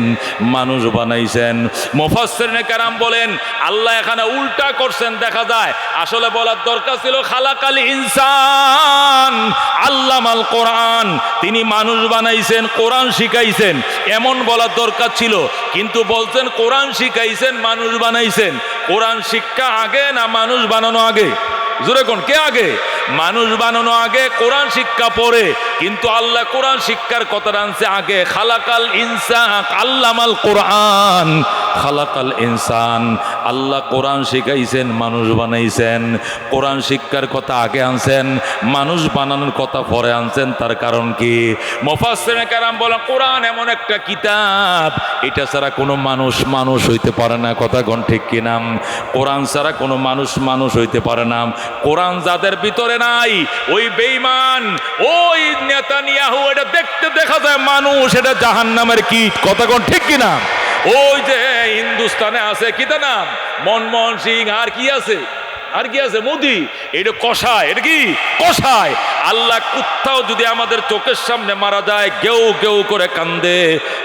মানুষ বানাইছেন। মুফাসসিরিনে কেরাম বলেন আল্লাহ এখানে উল্টা করছেন, দেখা যায় আসলে বলার দরকার ছিল খালাকাল ইনসান আল্লামাল কোরআন, তিনি মানুষ বানাইছেন, কোরআন শিখাইছেন, এমন বলার দরকার ছিল। কিন্তু বলছেন কোরআন শিখাইছেন, মানুষ বানাইছেন। কোরআন শিক্ষা আগে না মানুষ বানানো আগে? জোরে কোন, কে আগে? মানুষ বানানো আগে, কোরআন শিক্ষা পরে। কিন্তু আল্লাহ কোরআন শিক্ষার কথা আনছে আগে। খালাকাল ইনসান আল্লামাল কোরআন, খালাকাল ইনসান, আল্লাহ কোরআন শিখাইছেন, মানুষ বানাইছেন। কোরআন শিক্ষার কথা আগে আনছেন, মানুষ বানানোর কথা পরে আনছেন। তার কারণ কি? মুফাসসিরিনে কেরাম বলেন কোরআন এমন একটা কিতাব, এটা ছাড়া কোনো মানুষ মানুষ হইতে পারে না। কথা কোন ঠিক কিনা? কোরআন ছাড়া কোনো মানুষ মানুষ হইতে পারে না। কোরআন যাদের ভিতরে নাই, ওই বেঈমান, ওই নেতানিয়াহু, এটা দেখতে দেখা যায় মানুষ, এটা জাহান্নামের কীট। কথা কোন ঠিক কিনা? ওই যে হিন্দুস্তানে আছে কি তা নাম, মনমোহন সিং, আর কি আছে, আর কি আছে, মোদি, এটা কষায়। এটা কি কষায়? আল্লাহ কুত্তাও যদি আমাদের চোখের সামনে মারা যায়, কেউ কেউ করে কান্দে,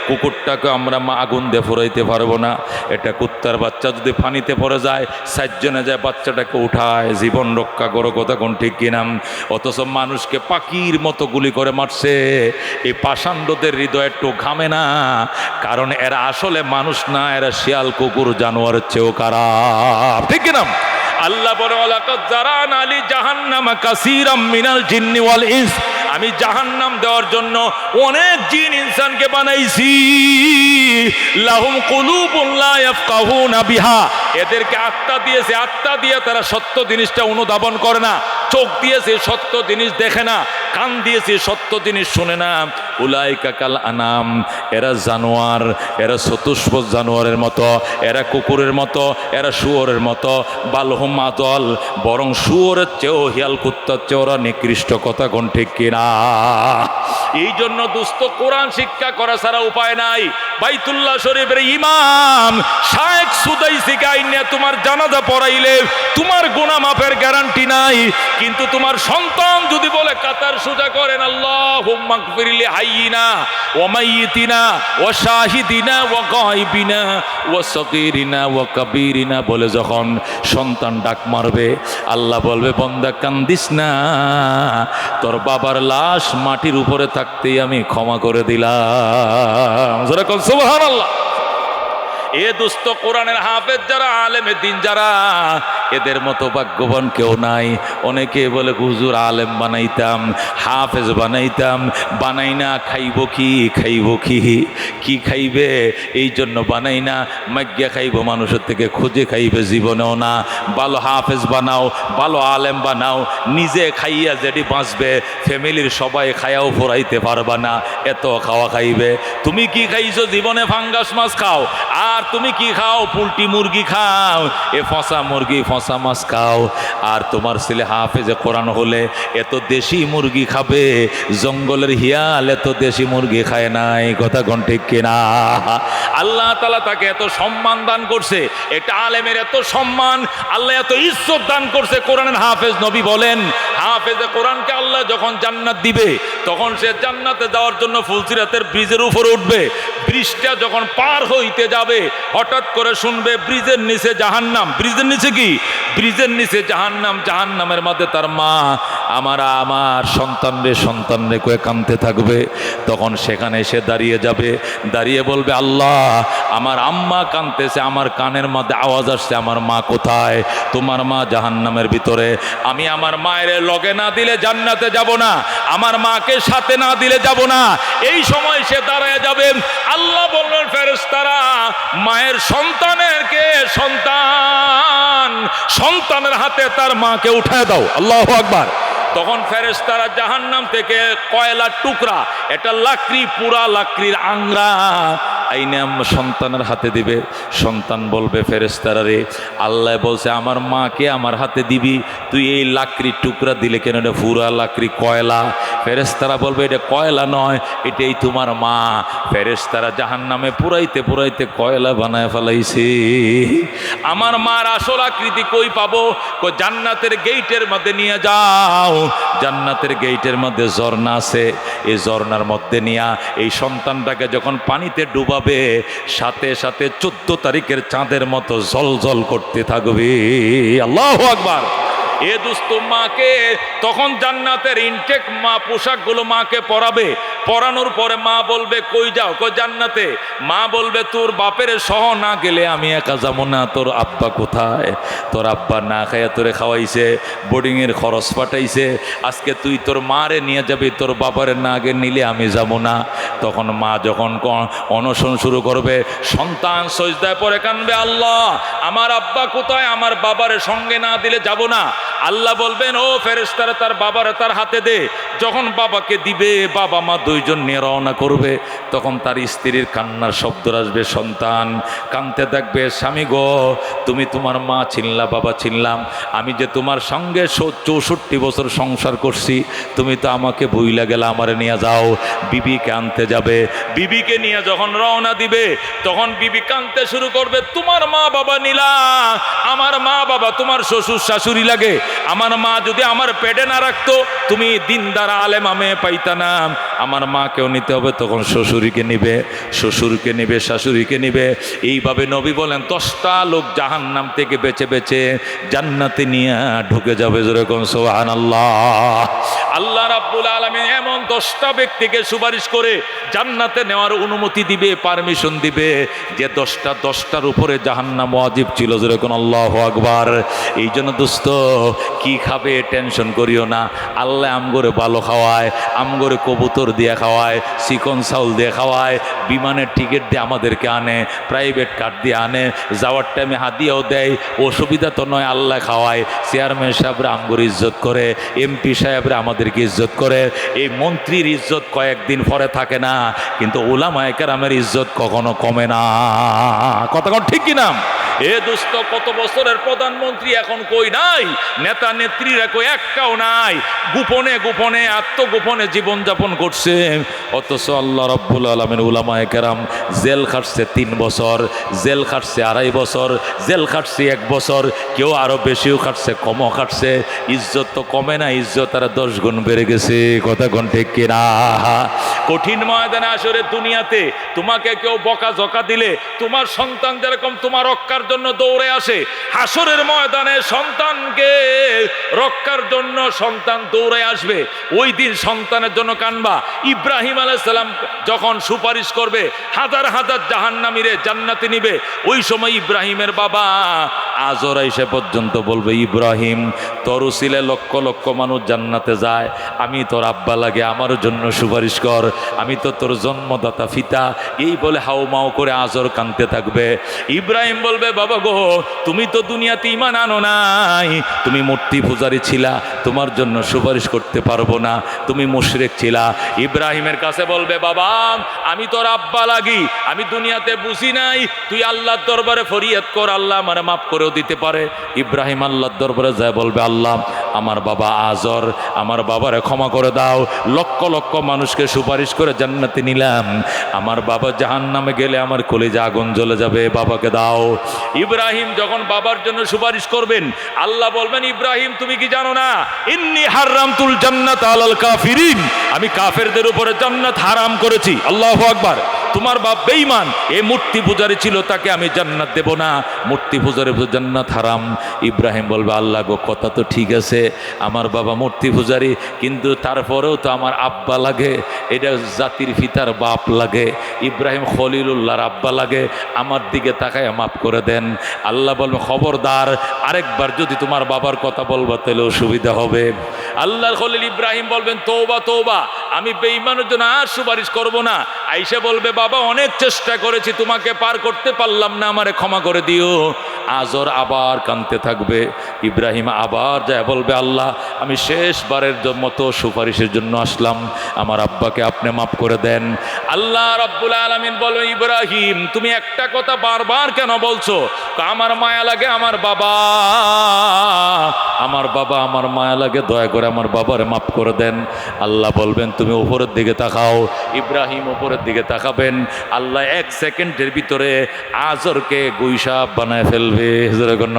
কুকুরটাকে আমরা আগুন দিয়ে ফুরাইতে পারবো না। এটা কুত্তার বাচ্চা যদি পানিতে পড়ে যায়, সাতজনে যায় বাচ্চাটাকে উঠায়, জীবন রক্ষা করো। কথা কোন ঠিক কিনা? অথচ মানুষকে পাখির মতো গুলি করে মারছে। এই পাষাণ্ডদের হৃদয় একটু ঘামে না, কারণ এরা আসলে মানুষ না, এরা শিয়াল, কুকুর, জানোয়ারের চেয়েও খারাপ। ঠিক কিনা? আল্লাহ বলে ওয়ালাকাদ যারানা লি জাহান্নামা কাসীরাম মিনাল জিন্নি ওয়াল ইনস, আমি জাহান্নাম দেওয়ার জন্য অনেক জিন ইনসানকে বানাইছি। লাহুম কুলুবুন লা ইয়াফকাহুনা বিহা, এদেরকে আত্মা দিয়েছে, আত্মা দিয়ে তারা সত্য জিনিসটা অনুধাবন করে না। চোখ দিয়েছে, সত্য জিনিস দেখে না। কান দিয়েছে, সত্য জিনিস শুনে না। উলাইকা কাল আনাম, এরা জানোয়ার, এরা চতুষ্পদ জানোয়ারের মতো, এরা কুকুরের মতো, এরা শুয়োরের মতো। বালহুম আদল, বরং শুয়োরের চেয়েও, হিয়াল কুত্তার চেয়েও ওরা নিকৃষ্ট। কথা কোন ঠিক কিনা? এই জন্য দোস্ত, কোরআন শিক্ষা করা ছাড়া উপায় নাই। বাইতুল্লাহ শরীফের ইমাম শায়েখ সুদাইসি গাইনে তোমার জানাজা পড়াইলে তোমার গুনাহ মাফের গ্যারান্টি নাই। কিন্তু তোমার সন্তান যদি বলে কাতার সোজা করেন, আল্লাহুম্মা গফিরলি হাইয়িনা ওয়া মাইয়িতিনা ওয়া শাহিদিনা ওয়া গায়বিনা ওয়া সগীরিনা ওয়া কাবীরিনা বলে যখন সন্তান ডাক মারবে, আল্লাহ বলবে বান্দা কান্দিস না, তোর বাবার লাশ মাটির উপরে থাকতেই আমি ক্ষমা করে দিলাম। সুবহানাল্লাহ। এ দোস্ত, কোরআনের হাফেজ যারা, আলেমে দিন যারা, এদের মতো ভাগ্যবান কেউ নাই। অনেকে বলে হুজুর আলেম বানাইতাম, হাফেজ বানাইতাম, বানাই না, খাইব কি, খাইব কি, কি খাইবে, এই জন্য বানাই না। মাগ্যা খাইব, মানুষের থেকে খুঁজে খাইবে, জীবনেও না। ভালো হাফেজ বানাও, ভালো আলেম বানাও, নিজে খাইয়া যেটি বাঁচবে, ফ্যামিলির সবাই খায়াও ফুরাইতে পারবা না, এত খাওয়া খাইবে। তুমি কি খাইছো জীবনে? ফাঙ্গাস মাছ খাও। আর তুমি কি খাও? পোল্ট্রি মুরগি খাও, এ ফসা মুরগি, ফসা মাছ খাও। আর তোমার ছেলে হাফেজে কোরআন হলে এত দেশি মুরগি খাবে, জঙ্গলের হিয়াল এত দেশি মুরগি খায় নাই। কথা কোন ঠিক কিনা? আল্লাহ তাআলা তাকে এত সম্মান দান করছে, এটা আলেমের এত সম্মান, আল্লাহ এত ইজ্জত দান করছে। কোরআনের হাফেজ, নবী বলেন হাফেজে কোরআনকে আল্লাহ যখন জান্নাত দিবে, তখন সে জান্নাতে যাওয়ার জন্য ফুলসিরাতের ব্রিজের উপরে উঠবে। ব্রিজটা যখন পার হইতে যাবে, হঠাৎ করে শুনবে ব্রিজের নিচে জাহান্নাম। ব্রিজের নিচে কি? ব্রিজের নিচে জাহান্নাম। জাহান্নামের মধ্যে তার মা আমার সন্তান রে কয়ে কাঁদতে থাকবে। তখন সেখানে এসে দাঁড়িয়ে যাবে, দাঁড়িয়ে বলবে আল্লাহ, আমার আম্মা কাঁদতেছে, আমার কানের মধ্যে আওয়াজ আসছে, আমার মা কোথায়? তোমার মা জাহান্নামের ভিতরে। আমি আমার মায়ের লগে না দিলে জান্নাতে যাব না, আমার মাকে সাথে না দিলে যাব না। এই সময় সে দাঁড়ায় যাবে। আল্লাহ বললেন ফেরেশতারা, মায়ের সন্তানের হাতে তার মাকে উঠায় দাও। আল্লাহু আকবার। তখন ফেরেশতারা জাহান্নাম থেকে কয়লার টুকরা, এটা লাকড়ি, পুরা লাকড়ির আংরা আইনে সন্তানের হাতে দিবে। সন্তান বলবে ফেরেশতারা রে, আল্লাহ বলছে আমার মাকে আমার হাতে দিবি, তুই এই লাকড়ির টুকরা দিলে কেন? পুরা লাকড়ি কয়লা। ফেরেশতারা বলবে এটা কয়লা নয়, এটাই তোমার মা। ফেরেশতারা জাহান্নামে পুরাইতে পুরাইতে কয়লা বানায় ফেলাইছে। আমার মার আসল আকৃতি কই পাবো? জান্নাতের গেইটের মধ্যে নিয়ে যাও, জান্নাতের গেইটের মধ্যে ঝর্ণা আছে, এই ঝর্ণার মধ্যে নিয়ে এই সন্তানটাকে যখন পানিতে ডুবাবে, সাথে সাথে 14 তারিখের চাঁদের মতো ঝলঝল করতে থাকবে। আল্লাহু আকবার। এ দুস্থ মাকে তখন জান্নাতের ইনটেক মা পোশাকগুলো মাকে পরাবে, পরানোর পরে মা বলবে কই যাও? কই জান্নাতে। মা বলবে তোর বাপের সহ না গেলে আমি একা যাবো না। তোর আব্বা কোথায়? তোর আব্বা না খাইয়া তোরে খাওয়াইছে, বোর্ডিংয়ের খরচ পাঠাইছে, আজকে তুই তোর মারে নিয়ে যাবি, তোর বাবারে না আগে নিলে আমি যাব না। তখন মা যখন অনশন শুরু করবে, সন্তান সজদায় পরে কানবে, আল্লাহ আমার আব্বা কোথায়? আমার বাবারে সঙ্গে না দিলে যাব না। আল্লাহ বলবেন ও ফেরেশতারা তার বাবারে তার হাতে দে। যখন বাবাকে দিবে, বাবা মা দুইজন নিয়ে রওনা করবে, তখন তার স্ত্রীর কান্নার শব্দ আসবে। সন্তান কাঁদতে থাকবে, স্বামী গো তুমি তোমার মা চিনলা, বাবা চিনলাম, আমি যে তোমার সঙ্গে 64 বছর সংসার করছি, তুমি তো আমাকে ভুইলা গেলা, আমারে নিয়ে যাও। বিবিকে আনতে যাবে, বিবিকে নিয়ে যখন রওনা দিবে, তখন বিবি কাঁদতে শুরু করবে, তোমার মা বাবা নিলা, আমার মা বাবা তোমার শ্বশুর শাশুড়ি লাগে। আমার মা যদি আমার পেটে না রাখতো, তুমি দিনদার আলেমা মেয়ে পাইতা না। আমার মাকেও নিতে হবে। তখন শ্বশুরকে নিবে, শ্বশুরকে নিবে, শাশুড়িকে নিবে। এইভাবে নবী বলেন 10টা লোক জাহান্নাম থেকে বেঁচে বেঁচে জান্নাতে নিয়ে ঢুকে যাবে। যেরকম সুবহানাল্লাহ। আল্লাহ রাব্বুল আলামিন এমন 10টা ব্যক্তিকে সুপারিশ করে জান্নাতে নেওয়ার অনুমতি দিবে, পারমিশন দিবে, যে 10টার উপরে জাহান্নাম ওয়াজিব ছিল। যেরকম আল্লাহু আকবার। এই জন্য দোস্ত কি খাবে টেনশন করিও না। আল্লাহ আমগরে ভালো খাওয়ায়, আমগরে কবুতর দিয়ে খাওয়ায়, চিকন চাউল দিয়ে খাওয়ায়, বিমানের টিকিট দিয়ে আমাদেরকে আনে, প্রাইভেট কার দিয়ে আনে, যাওয়ার টাইমে হাদিয়াও দেয়। অসুবিধা তো নয়, আল্লাহ খাওয়ায়। চেয়ারম্যান সাহেবরা আমগরে ইজ্জত করে, এমপি সাহেবরা আমাদেরকে ইজ্জত করে। এই মন্ত্রীর ইজ্জত কয়েকদিন পরে থাকে না, কিন্তু উলামায়ে কেরামের ইজ্জত কখনো কমে না। কথা কোন ঠিক কিনা? এ দোস্ত কত বছরের প্রধানমন্ত্রী এখন কই নাই, নেতা নেত্রীরা কই একটাও নাই, গোপনে গোপনে আত্মগোপনে জীবনযাপন করছে। অথচ আল্লাহ রাব্বুল আলামিন উলামায়ে কেরাম জেল খাটছে 3 বছর, জেল খাটছে 2.5 বছর, জেল খাটছে 1 বছর, কেউ আরো বেশিও খাটছে, কমও খাটছে। ইজ্জত তো কমে না, ইজ্জত আর 10 গুণ বেড়ে গেছে। কথা কোন ঠিক কিনা? কঠিন ময়দানে আসরে দুনিয়াতে তোমাকে কেউ বকা জকা দিলে, তোমার সন্তান যেরকম তোমার রক্ষার জন্য দৌড়ে আসে, হাসরের ময়দানে সন্তানকে রক্ষার জন্য সন্তান দৌড়ে আসবে। ওই দিন সন্তানের জন্য কানবা। ইব্রাহিম আলাইহিস সালাম যখন সুপারিশ করবে, হাজার হাজার জাহান্নামীরে জান্নাতে নিবে, ওই সময় ইব্রাহিমের বাবা আজর এসে পর্যন্ত বলবে, ইব্রাহিম তোর উসিলে লক্ষ লক্ষ মানুষ জান্নাতে যায়, আমি তোর আব্বা লাগে, আমার জন্য সুপারিশ কর, আমি তো তোর জন্মদাতা পিতা। এই বলে হাউমাউ করে আজর কাঁদতে থাকবে। ইব্রাহিম বলবে, বাবা গো তুমি তো দুনিয়াতে ঈমান আনো নাই, তুমি মূর্তি পূজারী ছিলা, তোমার জন্য সুপারিশ করতে পারবো না, তুমি মুশরিক ছিলা। ইব্রাহিমের কাছে বলবে, বাবা আমি তোর আব্বা লাগি, আমি দুনিয়াতে বুঝি নাই, তুই আল্লাহর দরবারে ফরিয়াদ কর, আল্লাহ আমার মাফ করেও দিতে পারে। ইব্রাহিম আল্লাহর দরবারে যায় বলবে, আল্লাহ আমার বাবা আজর, আমার বাবারে ক্ষমা করে দাও, লক্ষ লক্ষ মানুষকে সুপারিশ করে জান্নাতে নিলাম, আমার বাবা জাহান্নামে গেলে আমার কলিজা আগুন জ্বলে যাবে, বাবাকে দাও। ইব্রাহিম যখন বাবার জন্য সুপারিশ করবেন, আল্লাহ বলবেন, ইব্রাহিম তুমি কি জানো না, ইন্নী হারামতুল জান্নাত আলাল কাফিরিন, আমি কাফেরদের উপরে জান্নাত হারাম করেছি। আল্লাহু আকবার। তোমার বাপ বেঈমান, এই মূর্তি পূজারী ছিল, তাকে আমি জান্নাত দেব না, মূর্তি পূজারী জান্নাত হারাম। ইব্রাহিম বলবে, আল্লাহ গো কথা তো ঠিক আছে, আমার বাবা মূর্তি পূজারী, কিন্তু তারপরেও তো আমার আব্বা লাগে, এটা জাতির পিতার বাপ লাগে, ইব্রাহিম খলিলুল্লাহর আব্বা লাগে, আমার দিকে তাকায় মাফ করে দেন। আল্লাহ বলবে, খবরদার আরেকবার যদি তোমার বাবার কথা বলবা তাহলে অসুবিধা হবে। আল্লাহর খলিল ইব্রাহিম বলবেন, তওবা তওবা, আমি বেঈমানের জন্য আর সুপারিশ করব না। আয়েশা বলবে, বাবা অনেক চেষ্টা করেছি, তোমাকে পার করতে পারলাম না, আমারে ক্ষমা করে দিও। আজর আবার কাঁদতে থাকবে, ইব্রাহিম আবার যায় বলবে, আল্লাহ আমি শেষবারের মতো সুপারিশের জন্য আসলাম, আমার আব্বাকে আপনি মাফ করে দেন। আল্লাহ রাব্বুল আলামিন বলো, ইব্রাহিম তুমি একটা কথা বারবার কেন বলছো? আমার মায়া লাগে আমার বাবা, আমার মায়া লাগে, দয়া করে আমার বাবারে মাফ করে দেন। আল্লাহ বলবেন তুমি উপরের দিকে তাকাও। ইব্রাহিম উপরের দিকে তাকাবেন, আল্লাহ 1 সেকেন্ডের ভিতরে আজরকে গুইসাপ বানায় ফেলবে।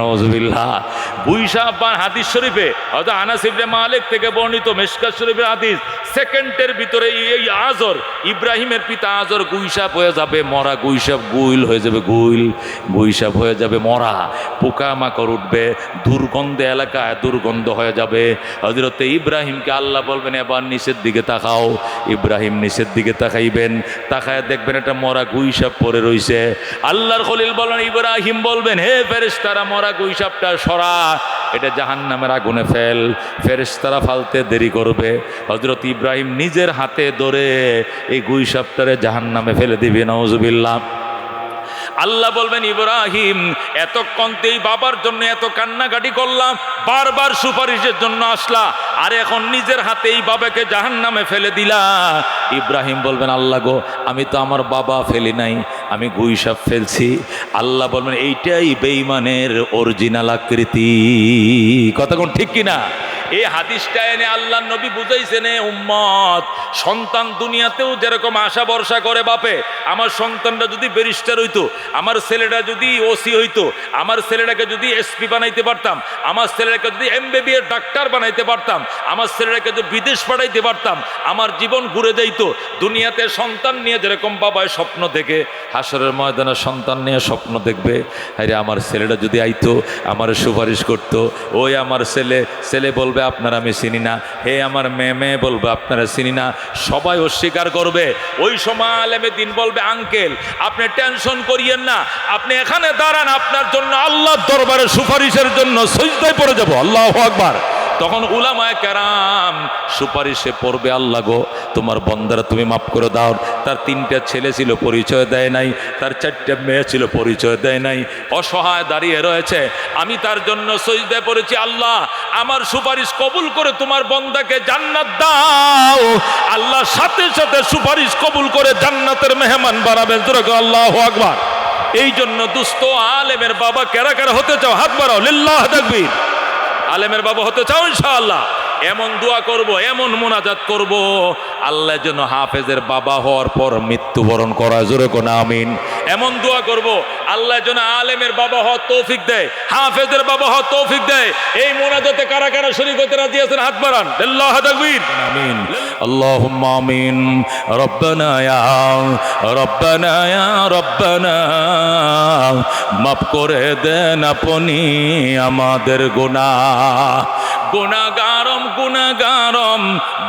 নাউজুবিল্লাহ। গুইসাপ হাদিস শরীফে হয়তো আনাস ইবনে মালিক থেকে বর্ণিত, মিশকাত শরীফের হাদিস, সেকেন্ডের ভিতরে এই আজর, ইব্রাহিমের পিতা আজর গুইসাপ হয়ে যাবে, মরা গুইসাপ, গুইল হয়ে যাবে, গুইসাপ হয়ে যাবে, মরা, পোকামাকড় উঠবে, দুর্গন্ধে এলাকায় দুর্গন্ধ হয়ে যাবে। হযরতে ইব্রাহিমকে আল্লাহ বলবেন এবার নিচের দিকে তাকাও। ইব্রাহিম নিচের দিকে তাকাইবেন, তাকায় দেখবেন একটা মরা গুইসাপ পড়ে রইছে। আল্লাহর খলিল বলেন, ইব্রাহিম বলবেন হে ফেরেশতারা মরা গুইসাপটা সরা, এটা জাহান্নামের আগুনে ফেল। ফেরেশতারা ফালতে দেরি করবে, হযরত ইব্রাহিম নিজের হাতে ধরে এই গুইসাপটারে জাহান্নামে ফেলে দিবে। নাউজুবিল্লাহ। আল্লাহ বলবেন, ইব্রাহিম এতক্ষণতেই বাবার জন্য এত কান্নাকাটি করলাম, বারবার সুপারিশের জন্য আসলা, আর এখন নিজের হাতেই বাবাকে জাহান্নামে ফেলে দিলা। ইব্রাহিম বলবেন, আল্লাহ গো আমি তো আমার বাবা ফেলি নাই, আমি গুইসাপ ফেলছি। আল্লাহ বলবেন এইটাই বেঈমানের অরিজিনাল আকৃতি। কথা কোন ঠিক কিনা? এই হাদিসটা এনে আল্লাহ নবী বুঝাইছেন, উম্মত সন্তান দুনিয়াতেও যেরকম আশা ভরসা করে বাপে, আমার সন্তানটা যদি ব্যারিস্টার হইতো, আমার ছেলেটা যদি ওসি হইতো, আমার ছেলেটাকে যদি এসপি বানাইতে পারতাম, আমার ছেলেটাকে যদি এমবিবিএস ডাক্তার বানাইতে পারতাম, আমার ছেলেটাকে যদি বিদেশ পাঠাইতে পারতাম, আমার জীবন ঘুরে যাইতো। দুনিয়াতে সন্তান নিয়ে যেরকম বাবায় স্বপ্ন দেখে, হাসরের ময়দানে সন্তান নিয়ে স্বপ্ন দেখবে, আরে আমার ছেলেটা যদি আইতো আমার সুপারিশ করতো, ওই আমার ছেলে বলবে আপনারা আমি চিনি না, হে আমার মেয়ে বলবে আপনারা চিনি না, সবাই অস্বীকার করবে। ওই সময় আলেমে দিন বলবে, আঙ্কেল আপনি টেনশন করিয়েন না, আপনি এখানে দাঁড়ান, আপনার জন্য আল্লাহর দরবারে সুপারিশের জন্য সিজদায় পড়ে যাব। আল্লাহু আকবার। তখন উলামায়ে কেরাম সুপারিশে পড়বে, আল্লাহ গো তোমার বান্দারা তুমি মাফ করে দাও, তার 3টা ছেলে ছিল পরিচয় দেয় নাই, তার 4টা মেয়ে ছিল পরিচয় দেয় নাই, অসহায় দাঁড়িয়ে রয়েছে, আমি তার জন্য সিজদায় পড়েছি, আল্লাহ আমার সুপারিশ কবুল করে তোমার বান্দাকে জান্নাত দাও। আল্লাহ সাথে সাথে সুপারিশ কবুল করে জান্নাতের মেহমান বানাবেন। আল্লাহু আকবার। এই জন্য দুস্থ আলেমের বাবা কারা কারা হতে চাও হাত বাড়াও, লিল্লাহ তাকবীর। আলেমের বাবা হতে চাও ইনশাআল্লাহ, এমন দোয়া করব, এমন মোনাজাত করব, আল্লাহ যেন হাফেজের বাবা হওয়ার পর মৃত্যুবরণ করা, জোরে কোন আমিন। এমন দোয়া করব আল্লাহ যেন আলেমের বাবা হওয়ার তৌফিক দেয়, হাফেজের বাবা হওয়ার তৌফিক দেয়। এই মোনাজাতে কারা কারা শরীক হতে রাজি আছেন হাত বাড়ান, আল্লাহু তাকবীর, আমিন, আল্লাহুম্মা আমিন। রব্বানা ইয়া রব্বানা মাফ করে দেন আপনি আমাদের গুনাহ।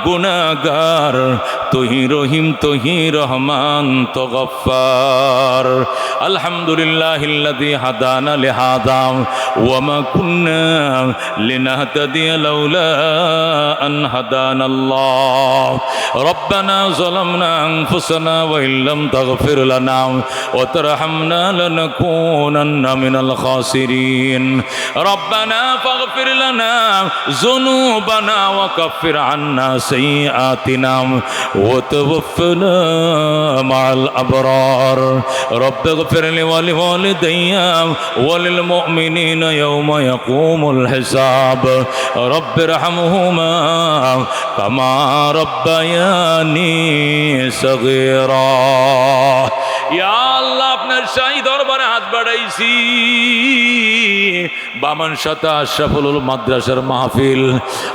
গুনাহগার তুহি রহিম তুহি রহমান তো গফফার। আলহামদুলিল্লাহিল্লাযী হাদানা লিহাযা ওয়া মা কুন্না লিনাহতাদিয়া লাউলা আন হাদানাল্লাহ। রব্বানা যালামনা আনফুসানা ওয়া ইল্লাম তাগফির লানা ওয়া তারহামনা লানাকুনান্না মিনাল খাসিরিন। রব্বানা ফাগফির লানা যুনুবানা ওয়া কাফির আন্না সাইয়্যাতিনা ওয়া তাওফানা মা'আল আবরার। রব্বিগফির লি ওয়া লিওয়ালিদাইয়া ওয়া লিল মুমিনিনা ইয়াওমা ইয়াকুমুল হিসাব। রব্বিরহামহুমা কামা রাব্বায়ানি সগীরা। ইয়া আল্লাহ আপনার শাহী দরবারে হাত বাড়াইছি, বামন শাতা আশরাফুল মাদ্রাসার মাহফিল,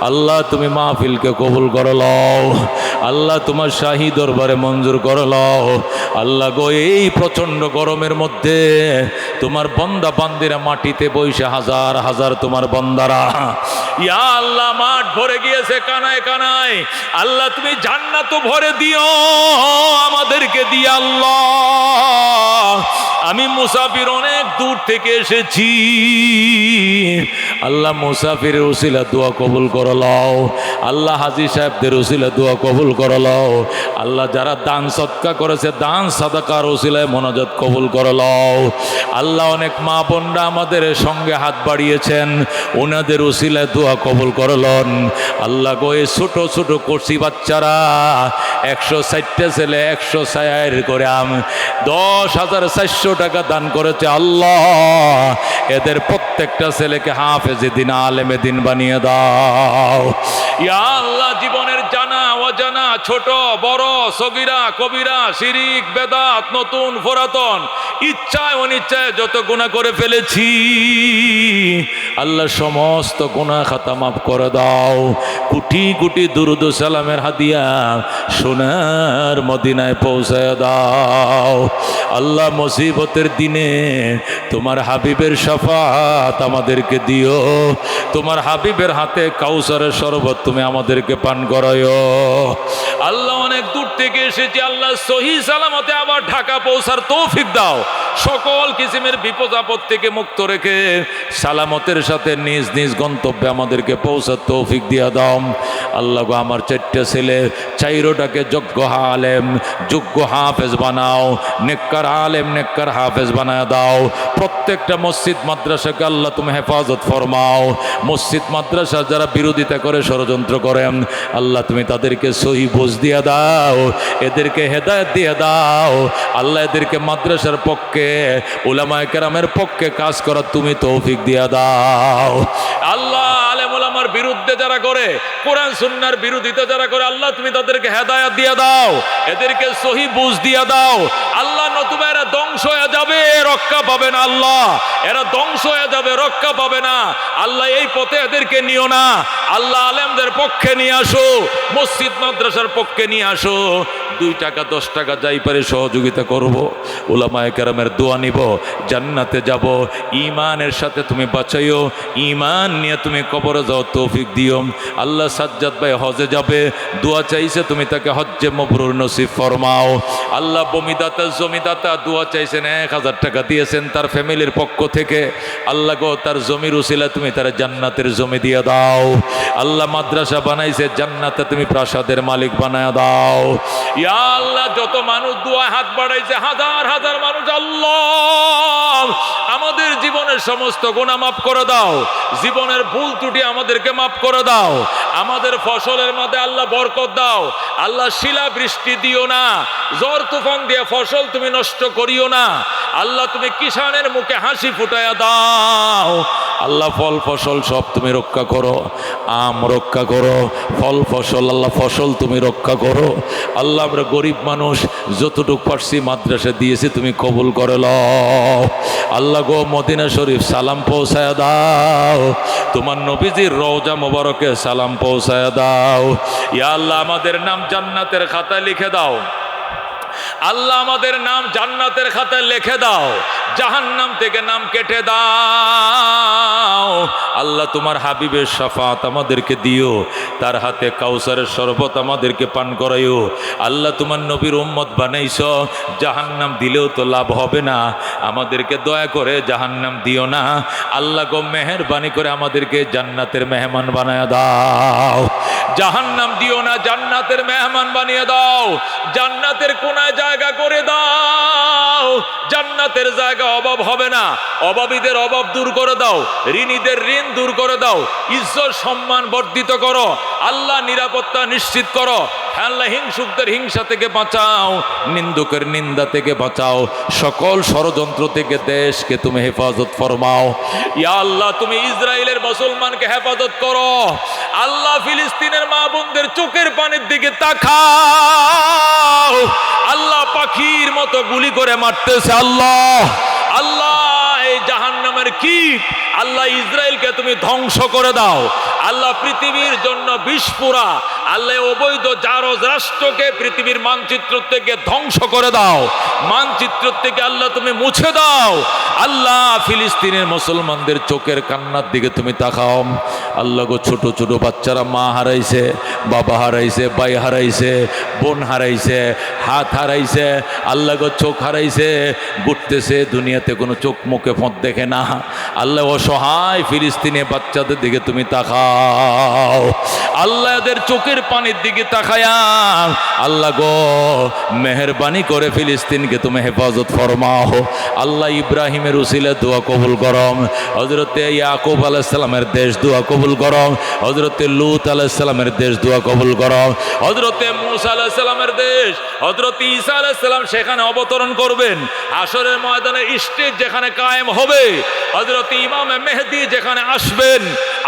আল্লাহ তুমি মাহফিলকে কবুল করে লও, আল্লাহ তোমার শাহী দরবারে মঞ্জুর করে লও। আল্লাহ গো এই প্রচন্ড গরমের মধ্যে তোমার বান্দা বান্দিরা মাটিতে বসে, হাজার হাজার তোমার বান্দারা, ইয়া আল্লাহ মাঠ ভরে গিয়েছে কানায় কানায়, আল্লাহ তুমি জান্নাতও ভরে দিও আমাদেরকে দিয়ে। আল্লাহ আমি মুসাফির অনেক দূর থেকে এসেছি। আল্লাহ মুসাফিরের উসিলা দোয়া কবুল করে লও। আল্লাহ হাজী সাহেবদের উসিলা দোয়া কবুল করে লও। আল্লাহ যারা দান সদকা করেছে দান সাদাকার উসিলায় মোনাজাত কবুল করে লও। আল্লাহ অনেক মা বোনরা আমাদের সঙ্গে হাত বাড়িয়েছেন, ওনাদের উসিলায় দোয়া কবুল করে লন। আল্লাহ গো এই ছোট ছোট কচি বাচ্চারা 160টা ছেলে 160 করে 10,400 টাকা দান করেছে। আল্লাহ এদের প্রত্যেকটা ছেলেকে হাফেজে দিন আলেমে দিন বানিয়ে দাও। ইয়া আল্লাহ জীবনের জানা অজানা ছোট বড় সগীরা কবিরা শিরিক বেদাত নতুন পুরাতন ইচ্ছায় অনিচ্ছায় যত গুনাহ করে ফেলেছি আল্লাহ সমস্ত গুনাহ খাতা মাফ করে দাও। কোটি কোটি দুরুদ ও সালামের হাদিয়া সোনার মদিনায় পৌঁছায় দাও। আল্লাহ মুসিবতের দিনে তোমার হাবিবের শাফাত আমাদেরকে দিও। তোমার হাবিবের হাতে কাউসারের শরবত তুমি আমাদেরকে পান করায়ো। আল্লাহ অনেক দূর থেকে এসেছি, আল্লাহ সহি সালামতে আবার ঢাকা পৌঁছার তৌফিক দাও। সকল কিসিমের বিপদ আপদ থেকে মুক্ত রেখে সালামতের সাথে নিজ নিজ গন্তব্যে আমাদেরকে পৌঁছার তৌফিক দিয়া দাও। আল্লাহ গো আমার 4টে ছেলে 4টাকে যোগ্য আলেম যোগ্য হাফেজ বানাও, নেককার আলেম নেককার হাফেজ বানায় দাও। প্রত্যেকটা মসজিদ মাদ্রাসাকে আল্লাহ তুমি হেফাজত ফরমাও। মসজিদ মাদ্রাসা যারা বিরোধিতা করে ষড়যন্ত্র করেন আল্লাহ তুমি তাদেরকে সহি বুঝ দিয়ে দাও, এদেরকে হেদায়েত দিয়ে দাও। আল্লাহ এদেরকে মাদ্রাসার পক্ষে উলামায়ে কেরামের পক্ষে কাজ করার তুমি তৌফিক দিয়ে দাও। আল্লাহ আলেম উলামার বিরুদ্ধে যারা করে কোরআন সুন্নাহর বিরোধিতা যারা করে আল্লাহ তুমি তাদেরকে হেদায়েত দিয়ে দাও, এদেরকে সহি বুঝ দিয়ে দাও। আল্লাহ নতুবা এরা ধ্বংস হয়ে যাবে, রক্ষা পাবে না। আল্লাহ এরা ধ্বংস হয়ে যাবে, রক্ষা পাবে না। আল্লাহ এই পথে এদেরকে নিও না। আল্লাহ আলেমদের পক্ষে নিয়ে আসো, মসজিদ মাদ্রাসার পক্ষে নিয়ে আসো। 2 টাকা 10 টাকা যাই পারে সহযোগিতা করব, উলামায়ে কেরামের দোয়া নিব, জান্নাতে যাব। ঈমানের সাথে তুমি বাঁচাইও, ঈমান নিয়ে তুমি কবরে যাও তৌফিক দিও। আল্লাহ সাজ্জাদ ভাই হজে যাবে, দোয়া চাইছে তুমি তাকে হজ্জে মাবরুর নসিব ফরমাও। আল্লাহ বমিদাতা জমিদাতা দোয়া চাইছেন, 1000 টাকা দিয়েছেন তার ফ্যামিলির পক্ষ থেকে। আল্লাহ গো তার জমির উসিলা তুমি তার জান্নাতের জমি দিয়ে দাও। আল্লাহ মাদ্রাসা বানাইছে, জান্নাতে তুমি প্রাসাদের মালিক বানায় দাও। ইয়া আল্লাহ যত মানুষ দোয়ায় হাত বাড়াইছে হাজার হাজার মানুষ, আল্লাহ আমাদের জীবনের সমস্ত গুনাহ মাফ করে দাও, জীবনের ভুল ত্রুটি আমাদেরকে মাফ করে দাও। আমাদের ফসলের মধ্যে আল্লাহ বরকত দাও। আল্লাহ শিলা বৃষ্টি দিও না, ঝড় তুফান দিয়ে ফসল তুমি নষ্ট করিও না। আল্লাহ তুমি কিষানের মুখে হাসি ফুটাইয়া দাও। আল্লাহ ফল ফসল সব তুমি রক্ষা করো, আম রক্ষা করো, ফল ফসল আল্লাহ ফসল তুমি রক্ষা করো। আল্লাহ আমরা গরিব মানুষ যতটুকু পারছি মাদ্রাসা দিয়েছি তুমি কবুল করে লও। আল্লাহ গো মদিনা শরীফ সালাম পৌঁছায় দাও, তোমার নবীজির রওজা মোবারকে সালাম পৌঁছায় দাও। ইয়া আল্লাহ আমাদের নাম জান্নাতের খাতায় লিখে দাও। আল্লাহ আমাদের নাম জান্নাতের খাতায় লিখে দাও, জাহান্নাম থেকে নাম কেটে দাও। আল্লাহ তোমার হাবিবের শাফাত আমাদেরকে দিও, তার হাতে কাউসারের শরবত আমাদেরকে পান করাইও। আল্লাহ তোমার নবীর উম্মত বানাইছো, জাহান্নাম দিলেও তো লাভ হবে না, আমাদেরকে দয়া করে জাহান্নাম দিও না। আল্লাহ গো মেহেরবানি করে আমাদেরকে জান্নাতের মেহমান বানায় দাও। জাহান্নাম দিও না, জান্নাতের মেহমান বানিয়ে দাও। জান্নাতের কোনায় জায়গা করে দাও, জান্নাতের জায়গা অভাব হবে না। অভাবীদের অভাব দূর করে দাও, ঋণীদের ঋণ দূর করে দাও। ইজ্জত সম্মান বর্ধিত করো, আল্লাহ নিরাপত্তা নিশ্চিত করো। আল্লাহ হিংসুকদের হিংসা থেকে বাঁচাও, নিন্দুকের নিন্দা থেকে বাঁচাও, সকল ষড়যন্ত্র থেকে দেশকে তুমি হেফাজত ফরমাও। ইয়া আল্লাহ তুমি ইসরায়েলের মুসলমানকে হেফাজত করো। আল্লাহ ফিলিস্তিনের মা বোনদের চোখের পানির দিকে তাকাও। আল্লাহ পাখির মতো গুলি করে মারতেছে। আল্লাহ আল্লাহ এই জাহান্নামের কীট আল্লাহ ইসরায়েলকে তুমি ধ্বংস করে দাও। আল্লাহ পৃথিবীর জন্য বিস্ফোরা, আল্লাহ অবৈধ জারজ রাষ্ট্রকে পৃথিবীর মানচিত্র থেকে ধ্বংস করে দাও, মানচিত্র থেকে আল্লাহ তুমি মুছে দাও। আল্লাহ ফিলিস্তিনের মুসলমানদের চোখের কান্নার দিকে তুমি তাকাও। আল্লাহ গো, ছোট ছোট বাচ্চারা মা হারাইছে, বাবা হারাইছে, ভাই হারাইছে, বোন হারাইছে, হাত হারাইছে, আল্লাহ গো চোখ হারাইছে, ঘুরতেছে দুনিয়াতে, কোনো চোখ মুখে ফোঁত দেখে না। আল্লাহ অসহায় ফিলিস্তিনে বাচ্চাদের দিকে তুমি তাকাও, আল্লাহ এদের চোখের পানির দিকে তাকায়া আল্লাহ গো মেহেরবানি করে ফিলিস্তিনকে তুমি হেফাজত ফরমাও। আল্লাহ ইব্রাহিমের উসিলে দোয়া কবুল করম, হযরতে ইয়াকুব আলাইহিস সালামের দেশ দোয়া কবুল করম, হযরতে লূত আলাইহিস সালামের দেশ দোয়া কবুল করম, হযরতে মূসা আলাইহিস সালামের দেশ, হযরতে ঈসা আলাইহিস সালাম সেখানে অবতরণ করবেন, হাশরের ময়দানে স্টেজ যেখানে কায়েম হবে, হযরতে ইমামে মেহেদী যেখানে আসবেন,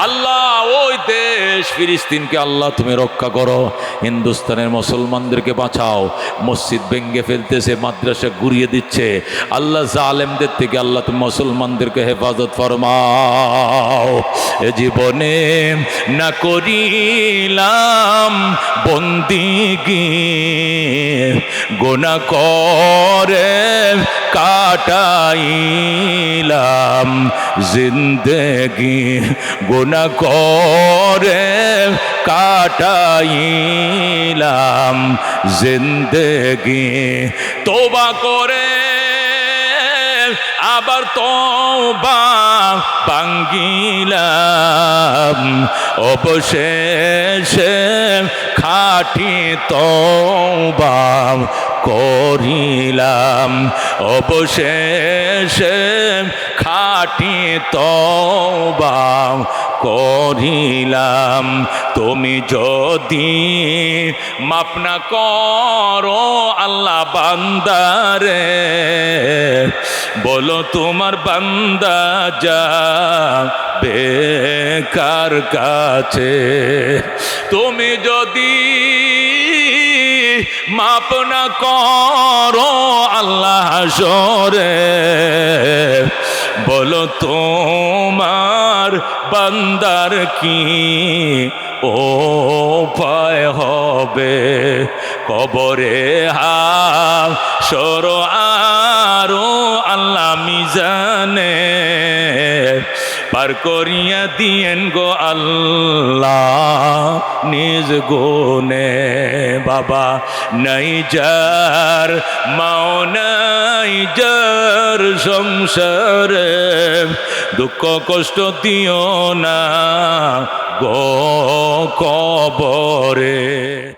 আল্লাহ ওই দেশ ফিলিস্তিনকে আল্লাহ তুমি রক্ষা করো। হিন্দুস্তানের মুসলমানদেরকে বাঁচাও, মসজিদ ভেঙ্গে ফেলতেছে, মাদ্রাসা গুড়িয়ে দিচ্ছে, আল্লাহ জালেমদের থেকে আল্লাহ তুমি মুসলমানদেরকে হেফাজত ফরমাও। এ জীবনে না করিলাম বন্দিগি, গুনাহ করে কাটাইলাম জিন্দেগি, গুনাহ করে কাটাইলাম জিন্দেগি, তওবা করে আবার তওবা ভাঙ্গিলাম, অবশেষে খাঁটি তওবা করিলাম, অবশেষে খাঁটি তওবা করিলাম। তুমি যদি মাফ না করো আল্লাহ বান্দারে, বলো তোমার বান্দা যাবে কার কাছে। তুমি যদি মাপ না করো আল্লাহ হাশরে, বলো তোমার বান্দার কি উপায় হবে। কবরে হাশর আরো আল্লাহ মিজানে পার করিয়া দিয়েন গো আল্লাহ নিজ গুণে। বাবা নাই যার মাও নাই যার সংসারে, দুঃখ কষ্ট দিও না গো কবরে।